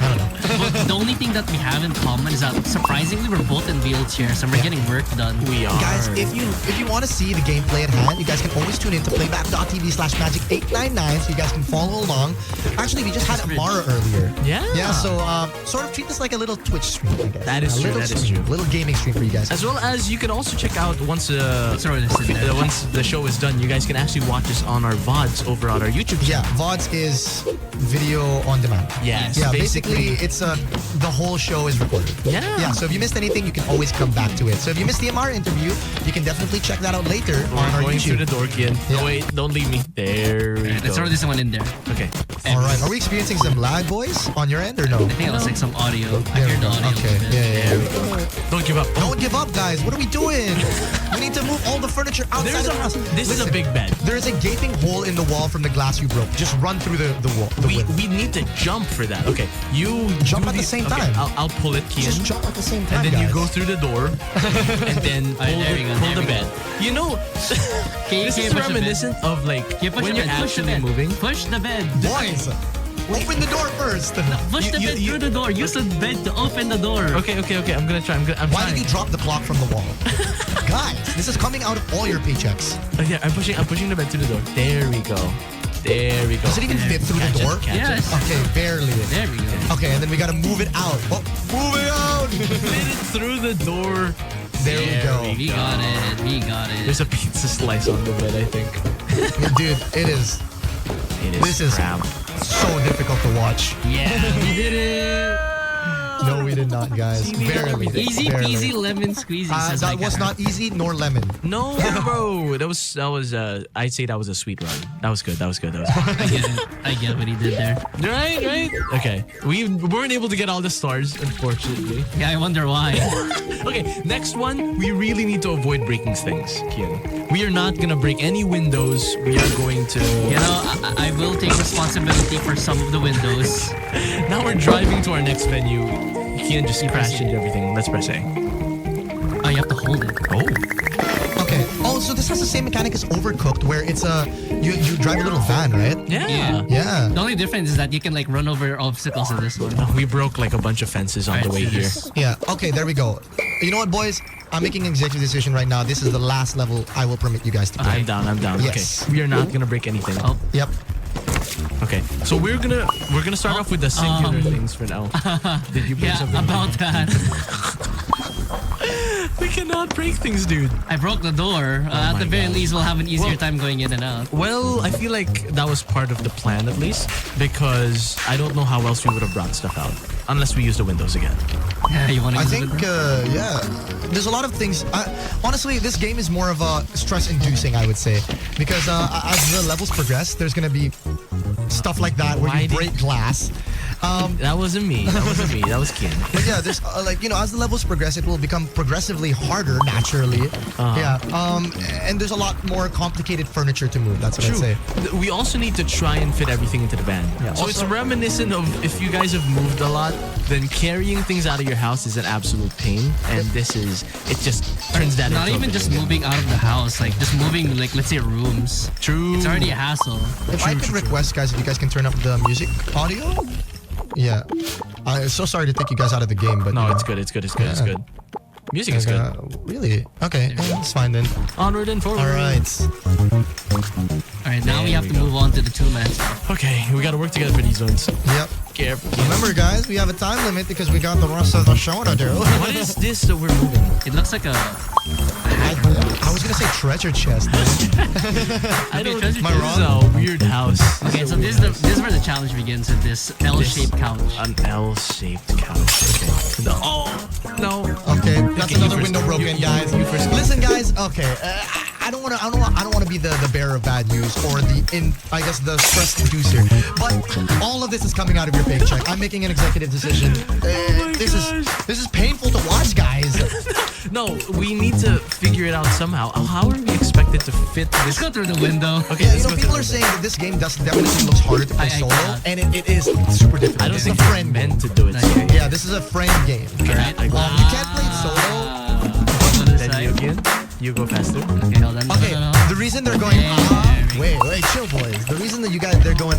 I don't know. But the only thing that we have in common is that surprisingly we're both in wheelchairs and we're getting work done. We are. Guys, if you want to see the gameplay at hand, you guys can always tune in to playback.tv/magic899 so you guys can follow along. Actually, we just had Amara earlier. Yeah. Yeah, so sort of treat this like a little Twitch stream, I guess. That is A true, little that is stream, true. Little gaming stream for you guys. As well as you can also check out once throw this in there. once the show is done, you guys can actually watch us on our VODs over on our YouTube Yeah, channel. VODs is video on demand. Yes. Yeah, basically it's the whole show is recorded. Yeah. Yeah, so if you missed anything, you can always come back to it. So if you missed the MR interview, you can definitely check that out later on our We're going through YouTube. the door, Kian. Yeah. No, wait, don't leave me. There we Let's go. throw this one in there. Okay. All right, are we experiencing some lag, boys, on your end or no? I think it was like some audio. I There hear we the go. audio. Okay, a bit. yeah. Don't give up. Don't give up, guys. What are we doing? We need to move all the furniture outside There's of the house. this is a Listen, big bed. There is a gaping hole in the wall from the glass you broke. Just run through the wall. The window. We need to jump for that. Okay. You Jump do at the same okay, time. I'll pull it, Kian. Just jump at the same time, and then you guys. go through the door and then pull, there we go, pull there the we bed. You know, Okay, this okay, is push the bed. reminiscent of like Okay, push when the you're bed. Push the actually bed. moving. Push the bed. Boys, open the door first. Push the bed through the door. Use the bed to open the door. Okay. I'm gonna try. I'm Why trying. did you drop the clock from the wall? Guys, this is coming out of all your paychecks. Yeah, I'm pushing the bed through the door. There we go. Does it even fit through the door? Yes. Okay, barely. There we go. Okay, and then we gotta move it out. Oh, moving out! Fit it through the door. There we go. We got it. We got it. There's a pizza slice on the bed, I think. Dude, it is It is This is- crap. so difficult to watch. Yeah, we did it. No, we did not, guys. Barely. Easy Barely. peasy lemon squeezy. says That my was guy. not easy nor lemon. No, bro. That was. I'd say that was a sweet run. That was good. That was good. I get what he did there. Right. Okay. We weren't able to get all the stars, unfortunately. Yeah, I wonder why. Okay, next one. We really need to avoid breaking things, Kian. We are not gonna break any windows. We are going to. You know, I will take responsibility for some of the windows. Now we're driving to our next venue. Kian just crashed into everything. Let's press A. Oh, you have to hold it. Oh. Okay. Oh, so this has the same mechanic as Overcooked, where it's you drive a little van, right? Yeah. Yeah. The only difference is that you can like run over obstacles in this one. We broke like a bunch of fences on the way here. Yeah. Okay. There we go. You know what, boys? I'm making an executive decision right now. This is the last level I will permit you guys to play. I'm down. Yes. Okay. We are not gonna break anything. Oh. Yep. Okay. So we're gonna start off with the singular things for now. Did you break Yeah, something? about that. We cannot break things, dude. I broke the door. At my the very God. least, we'll have an easier time going in and out. Well, I feel like that was part of the plan at least, because I don't know how else we would have brought stuff out unless we used the windows again. Yeah, you want to I use think, it? yeah, there's a lot of things. Honestly, this game is more of a stress-inducing, I would say, because as the levels progress, there's gonna be stuff like that where Why you did- break glass. That wasn't me. That was Kian. But yeah, there's as the levels progress, it will become progressively harder naturally. Yeah. And there's a lot more complicated furniture to move. That's what I'd say. We also need to try and fit everything into the van. Yeah. So it's reminiscent of if you guys have moved a lot, then carrying things out of your house is an absolute pain. And it just turns that Not into a even just video game. moving out of the house, like just moving, like let's say rooms. True. It's already a hassle. If I could request, guys, if you guys can turn up the music audio. Yeah. I'm so sorry to take you guys out of the game, but No, it's good. It's good. Yeah. Music is good. Really? Okay, it's fine then. Onward and forward. All right. All right, now we There have we to go. move on to the two-man. Okay, we got to work together for these ones. Yep. Careful. Remember, guys, we have a time limit because we got the rest of the show to do. What is this that we're moving? It looks like a. I was gonna say treasure chest. I don't. Treasure This Am I is wrong? a weird house. Okay, so this is where the challenge begins with this L-shaped couch. An L-shaped couch. Okay. No. Okay, that's Okay, another you first. window broken, You guys. first. Listen, guys. Okay, I don't want to be the bearer of bad news or the stress inducer. But all of this is coming out of your paycheck. I'm making an executive decision. This is painful to watch, guys. No, we need to figure it out somehow. How are we expected to fit this? Let's go through the window. Okay, Yeah, let's go people through are the- saying that this game definitely looks harder to play I solo, cannot. and it is super difficult. I don't It's think a it's friend meant to do it. Okay. So. Yeah, this is a friend game. Alright. You can't play it solo. Go to the Then you side. again. You go faster. Okay, hold on. Okay, No. the reason they're going wait, chill, boys. The reason that they're going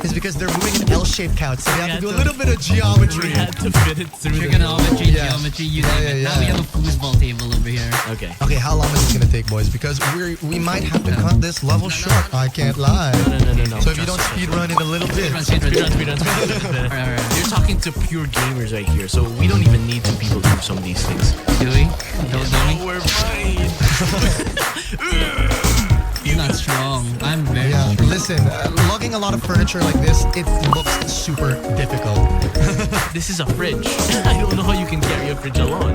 is because they're moving an L-shaped couch, so they have to do a little bit of We geometry. had to fit it through. the Trigonometry, Yeah. geometry, you name it. Yeah, Now we yeah. have a foosball table over here. Okay. Okay, how long is this gonna take, boys? Because we might have to cut this level short. I can't lie. No. So if you don't speed run in a little bit, Speedrun. Alright. You're talking to pure gamers right here, so we don't even need two people to do some of these things. Do we? Don't we? We're fine. You're not strong. I'm very yeah. strong. Listen, lugging a lot of furniture like this, it looks super difficult. This is a fridge. I don't know how you can carry a fridge alone.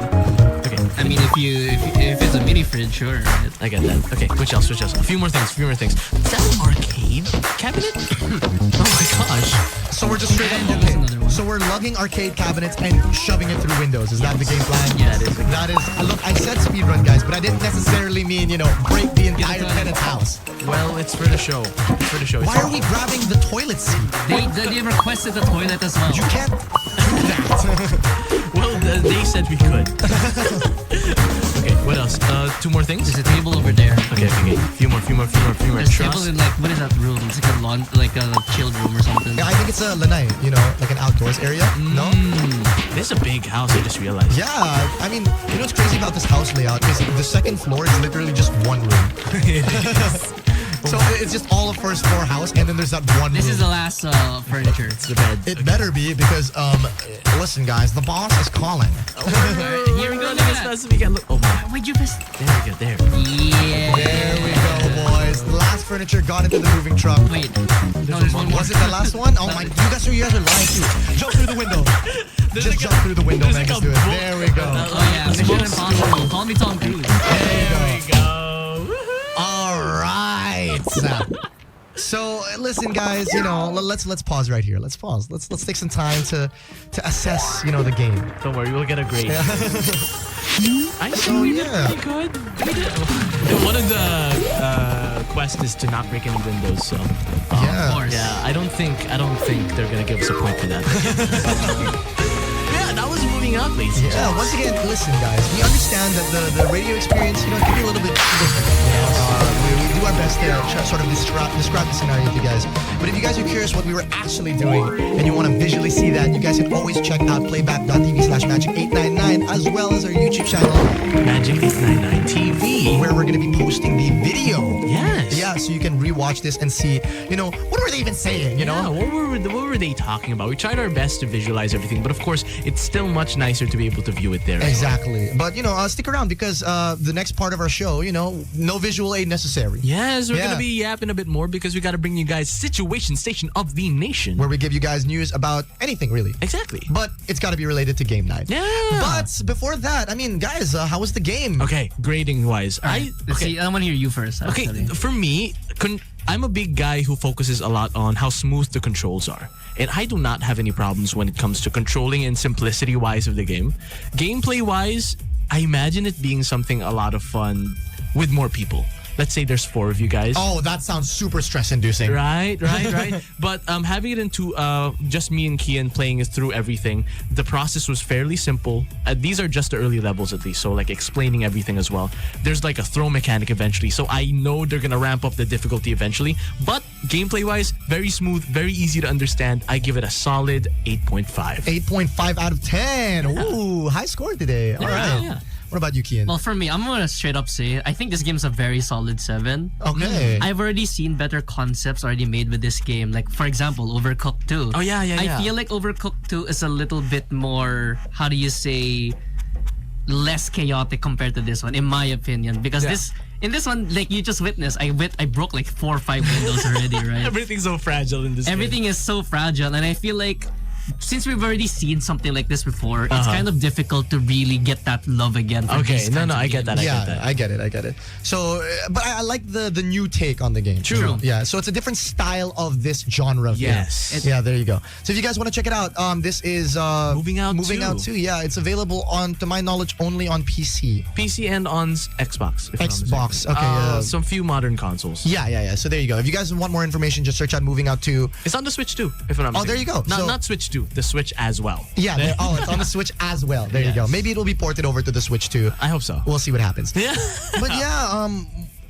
Okay. I mean, if it's a mini fridge, sure. I get that. Okay, which else? A few more things. Is that an arcade cabinet? Oh my gosh. So we're just straight And up. there was Okay. another one. So we're lugging arcade cabinets and shoving it through windows. Is that the game plan? Yes. That is. Look, I said speedrun, guys, but I didn't necessarily mean break the entire toilet. tenant's house. Well, it's for the show. Why are we grabbing the toilet seat? They requested the toilet as well. You can't do that. Well, they said we could. Okay, what else? Two more things? There's a table over there. Okay. Few more. There's a table Trust. in what is that room? It's like a chilled room or something. Yeah, I think it's a lanai, like an outdoors area. No? This is a big house, I just realized. Yeah, I mean, what's crazy about this house layout is the second floor is literally just one room. So it's just all a first floor house, and then there's that one This room. is the last furniture. It's the bed. It better be because, listen, guys, the boss is calling. Here we go. Look at that. Oh my. Why'd you miss? There we go. There. Yeah. There we go, boys. The last furniture got into the moving truck. Wait. No, there's one more. Was it the last one? Oh my! You guys are lying too. Jump through the window. Just jump through the window, man. Just do it. There we go. Oh yeah, Mission Impossible. Call me Tom Cruise. There we go. All right. So listen, guys. Let's pause right here. Let's pause. Let's take some time to assess, the game. Don't worry, we'll get a grade. I So yeah. pretty good. One of the quests is to not break any windows. So Yeah. Of course. yeah, I don't think they're gonna give us a point for that. Yeah, that was moving out, basically. Yeah, once again, listen, guys. We understand that the radio experience, it can be a little bit different. We do our best to sort of describe the scenario to you guys. But if you guys are curious what we were actually doing and you want to visually see that, you guys can always check out playback.tv/magic899 as well as our YouTube channel Magic 899 TV. where we're going to be posting the video. Yes. Yeah, so you can rewatch this and see, what were they even saying, Yeah, what were they talking about? We tried our best to visualize everything, but of course, it's still much nicer to be able to view it there. Exactly. But, stick around because the next part of our show, no visual aid necessary. Yes, we're Yeah. gonna be yapping a bit more because we gotta bring you guys Situation Station of the Nation. Where we give you guys news about anything, really. Exactly. But it's got to be related to game night. Yeah. But before that, guys, how was the game? Okay, grading wise, Let's see. I want to hear you first. Okay, Actually. for me, I'm a big guy who focuses a lot on how smooth the controls are. And I do not have any problems when it comes to controlling and simplicity wise of the game. Gameplay wise, I imagine it being something a lot of fun with more people. Let's say there's 4 of you guys. Oh, that sounds super stress-inducing. Right. But having it into just me and Kian playing it through everything, the process was fairly simple. These are just the early levels at least, so like explaining everything as well. There's like a throw mechanic eventually, so I know they're gonna ramp up the difficulty eventually. But gameplay-wise, very smooth, very easy to understand. I give it a solid 8.5. 8.5 out of 10. Ooh, high score today. All right. yeah. What about you, Kian? Well, for me, I'm gonna straight up say I think this game's a very solid 7. Okay. I've already seen better concepts already made with this game. Like, for example, Overcooked 2. Oh, yeah. I feel like Overcooked 2 is a little bit more, how do you say, less chaotic compared to this one, in my opinion. Because in this one, like you just witnessed, I broke like 4 or 5 windows already, right? Everything's so fragile in this Everything is so fragile, and I feel like since we've already seen something like this before, it's kind of difficult to really get that love again. For Okay, these kinds I of get that. games. I get it. So, but I like the new take on the game. True. Yeah, so it's a different style of this genre. of game. Yes. Yeah, there you go. So if you guys want to check it out, this is Moving Out 2. Yeah, it's available to my knowledge, only on PC. PC and on Xbox. if I'm not Xbox, mistaken. okay, yeah. Some few modern consoles. Yeah. So there you go. If you guys want more information, just search out Moving Out 2. It's on the Switch too, if I'm not mistaken. there you go. So- Not Switch 2, the Switch as well. Yeah, it's on the Switch as well. There you go. Yes. Maybe it'll be ported over to the Switch too. I hope so. We'll see what happens. Yeah. But yeah,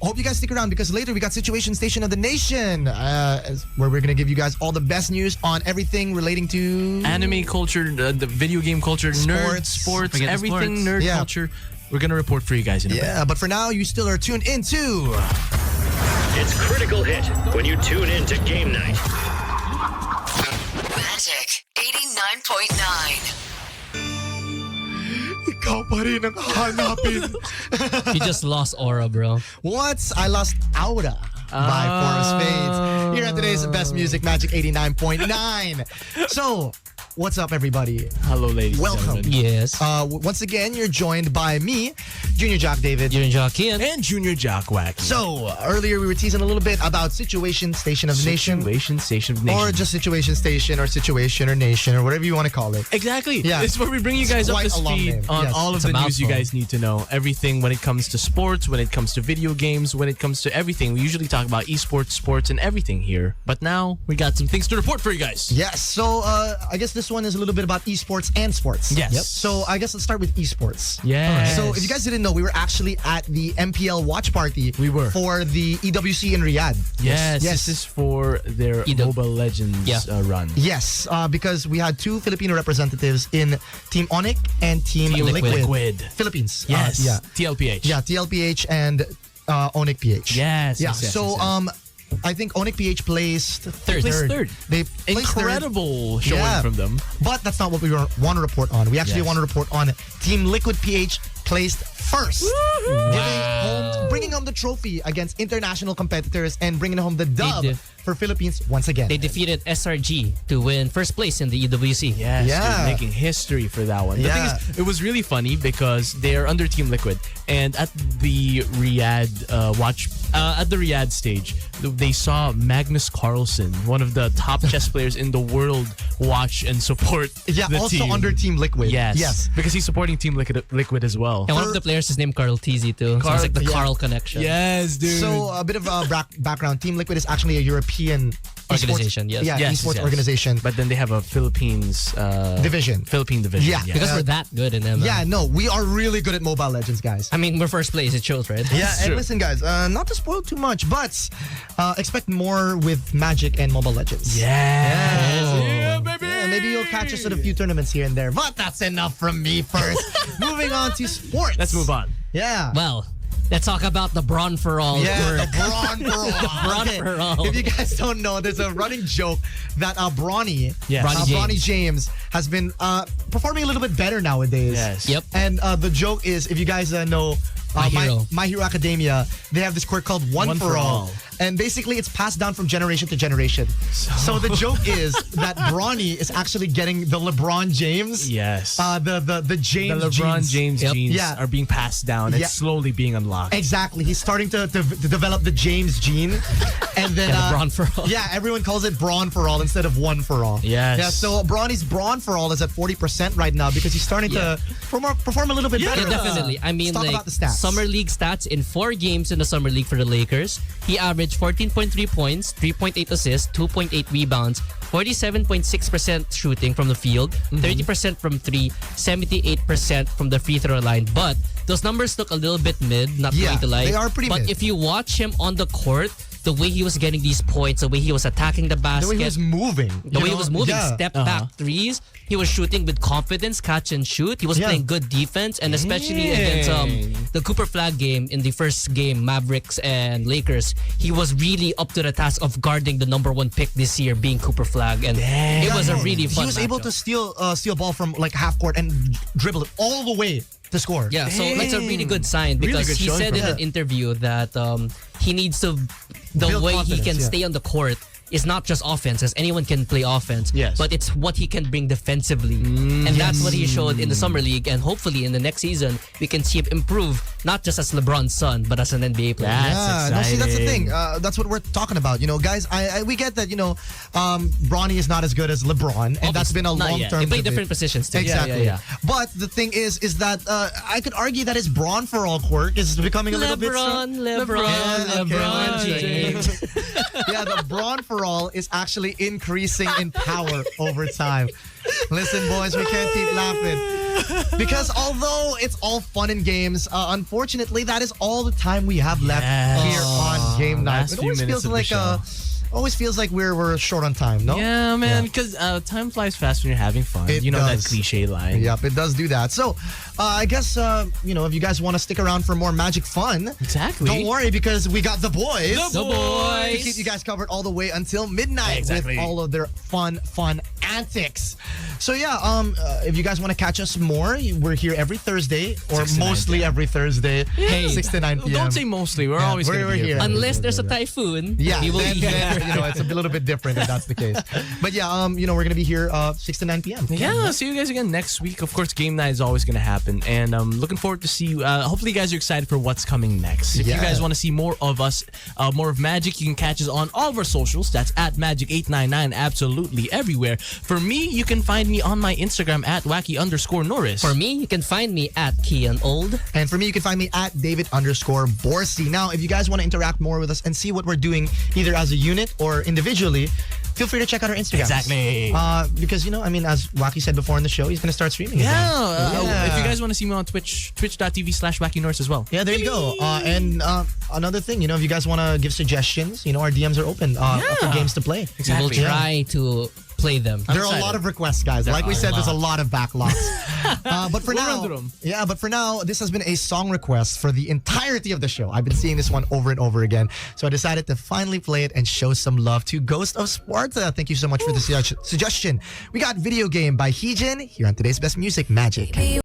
hope you guys stick around because later we got Situation Station of the Nation, where we're gonna give you guys all the best news on everything relating to Anime culture, the video game culture, nerds, sports, Forget the everything sports. nerd Yeah. culture. We're gonna report for you guys in a bit. Yeah, but for now, you still are tuned into It's Critical Hit when you tune in to Game Night. Magic 89.9. Ikaw pa rin ang hahanapin. You just lost aura, bro. What? I lost Aura by Four of Spades. Here at today's Best Music Magic 89.9. So, what's up, everybody? Hello, ladies. Welcome. And gentlemen. Yes. Once again, you're joined by me, Junior Jock David. Junior Joaqui. And Junior Jock Joaqui. So, earlier we were teasing a little bit about Situation Station of the Nation. Situation Station of the Nation. Or just Situation Station or Situation or Nation or whatever you want to call it. Exactly. Yeah. It's where we bring you It's guys up quite to a long speed name. on Yes, all of it's the a news you mouthful. guys need to know. Everything when it comes to sports, when it comes to video games, when it comes to everything. We usually talk about esports, sports, and everything here. But now we got some things to report for you guys. Yes, so I guess this one is a little bit about esports and sports. Yes. Yep. So I guess let's start with esports. Yes. So if you guys didn't know, we were actually at the MPL watch party. We were. For the EWC in Riyadh. Yes. Yes. This is for their Edo. Mobile Legends Yeah. run. Yes, because we had 2 Filipino representatives in Team Onyx and Team Team Liquid. Liquid. Philippines. Yes. Yeah. TLPH. Yeah, TLPH and Onyx PH. Yes. Yeah. yes, yes, So yes, yes. I think Onyx PH placed Third. Placed third. They placed Incredible showing Yeah. from them. But that's not what we want to report on. We actually Yes. want to report on Team Liquid PH placed first. Bringing home the trophy against international competitors and bringing home the dub did. for Philippines once again. They defeated SRG to win first place in the EWC. Yes, Yeah. dude, making history for that one. The Yeah. thing is, it was really funny because they're under Team Liquid, and at the Riyadh at the Riyadh stage, they saw Magnus Carlsen, one of the top chess players in the world, watch and support. Yeah, the also team. under Team Liquid. Yes, because he's supporting Team Liquid as well. And one of the players is named Carl TZ too. So it's like the yeah. Carl connection. Yes, dude. So a bit of a background. Team Liquid is actually a European Organization, esports, yes. Yeah, Yes, esports yes. organization. But then they have a Philippines Division. Philippine division. Yeah. yes. Because we're that good in them. Yeah, no, we are really good at Mobile Legends, guys. I mean, we're first place. It shows, right? Yeah, and true. listen, guys, not to spoil too much, but expect more with Magic and Mobile Legends. Yeah, baby. Yeah, maybe you'll catch us at a few tournaments here and there, but that's enough from me first. Moving on to sports. Let's move on. Yeah. Well, let's talk about the Brawn for All. Yeah, tour. the Brawn for all. Brawn for all. If you guys don't know, there's a running joke that Bronny, Yes. Bronny Bronny James has been performing a little bit better nowadays. Yes. Yep. And the joke is, if you guys know My Hero Academia, they have this quirk called One for All. And basically, it's passed down from generation to generation. So the joke is that Bronny is actually getting the LeBron James. Yes. The James The LeBron genes. James Yep. genes Yeah. are being passed down. Yeah. It's slowly being unlocked. Exactly. He's starting to develop the James gene. And then Yeah, the Brawn for All. Yeah, everyone calls it Brawn for All instead of One for All. Yes. Yeah, so Bronny's Brawn for All is at 40% right now because he's starting to perform a little bit better. Yeah, definitely. I mean, Let's talk like about the stats. Summer League stats in 4 games in the Summer League for the Lakers. He averaged 14.3 points, 3.8 assists, 2.8 rebounds, 47.6% shooting from the field, 30% from 3, 78% from the free throw line. But those numbers look a little bit mid, not Yeah, going to lie. they are pretty But mid. if you watch him on the court, the way he was getting these points, the way he was attacking the basket, The way he was moving. the way he was moving, Yeah. step back threes. He was shooting with confidence, catch and shoot. He was Yeah. playing good defense, and especially against the Cooper Flag game in the first game, Mavericks and Lakers, he was really up to the task of guarding the #1 pick this year, being Cooper Flag, and it was a really fun. He was able to steal ball from like half court and dribble it all the way to score. Yeah, so it's a really good sign Really because good he showing said from in an interview that he needs to, the Build way he confidence, can yeah. stay on the court is not just offense, because anyone can play offense, Yes. but it's what he can bring defensively. And that's what he showed in the Summer League, and hopefully in the next season, we can see him improve, not just as LeBron's son, but as an NBA player. That's No, see, that's the exciting. thing. That's what we're talking about. You know, guys, we get that, Bronny is not as good as LeBron, and that's been a Not yet. long-term They play debate. different positions too. Exactly. Yeah. But the thing is that I could argue that his Brawn for All quirk is becoming a little bit strong. LeBron Okay, James. Yeah, the Brawn for All is actually increasing in power over time. Listen, boys, we can't keep laughing. Because although it's all fun and games, unfortunately, that is all the time we have left here on game night. Last It few always minutes feels of the like show. always feels like we're short on time, no? Yeah, man, because time flies fast when you're having fun. It you know does. that cliche line. Yep, it does do that. So, I guess, if you guys want to stick around for more Magic fun, Exactly. don't worry because we got the boys. The boys. To keep you guys covered all the way until midnight Exactly. with all of their fun antics. So yeah, if you guys want to catch us more, we're here every Thursday or 6 to 9 mostly every Thursday, Hey, 6 to 9 p.m. Don't say mostly. We're Yeah, always we're gonna be here. here. Unless there's a typhoon, Yeah, we will be here. then, it's a little bit different if that's the case. But yeah, we're gonna be here 6 to 9 p.m. Yeah, see you guys again next week. Of course, game night is always going to happen, and looking forward to see you. Hopefully, you guys are excited for what's coming next. If Yeah. you guys want to see more of us, more of Magic, you can catch us on all of our socials. That's at Magic899, absolutely everywhere. For me, you can find me on my Instagram at Wacky_Norris. For me, you can find me at Kian Old. And for me, you can find me at David_Borsi. Now, if you guys want to interact more with us and see what we're doing, either as a unit or individually, feel free to check out our Instagram. Exactly. Because, as Joaqui said before in the show, he's going to start streaming. again. Yeah, if you guys want to see me on Twitch, twitch.tv/WackyNorris as well. Yeah, there you go. And another thing, if you guys want to give suggestions, our DMs are open for games to play. We will Exactly. try to play them. There are a lot of requests, guys. Like we said, there's a lot of backlogs. But for We'll now, run through 'em. yeah. But for now, this has been a song request for the entirety of the show. I've been seeing this one over and over again, so I decided to finally play it and show some love to Ghost of Sparta. Thank you so much for the suggestion. We got Video Game by Heejin here on today's Best Music Magic.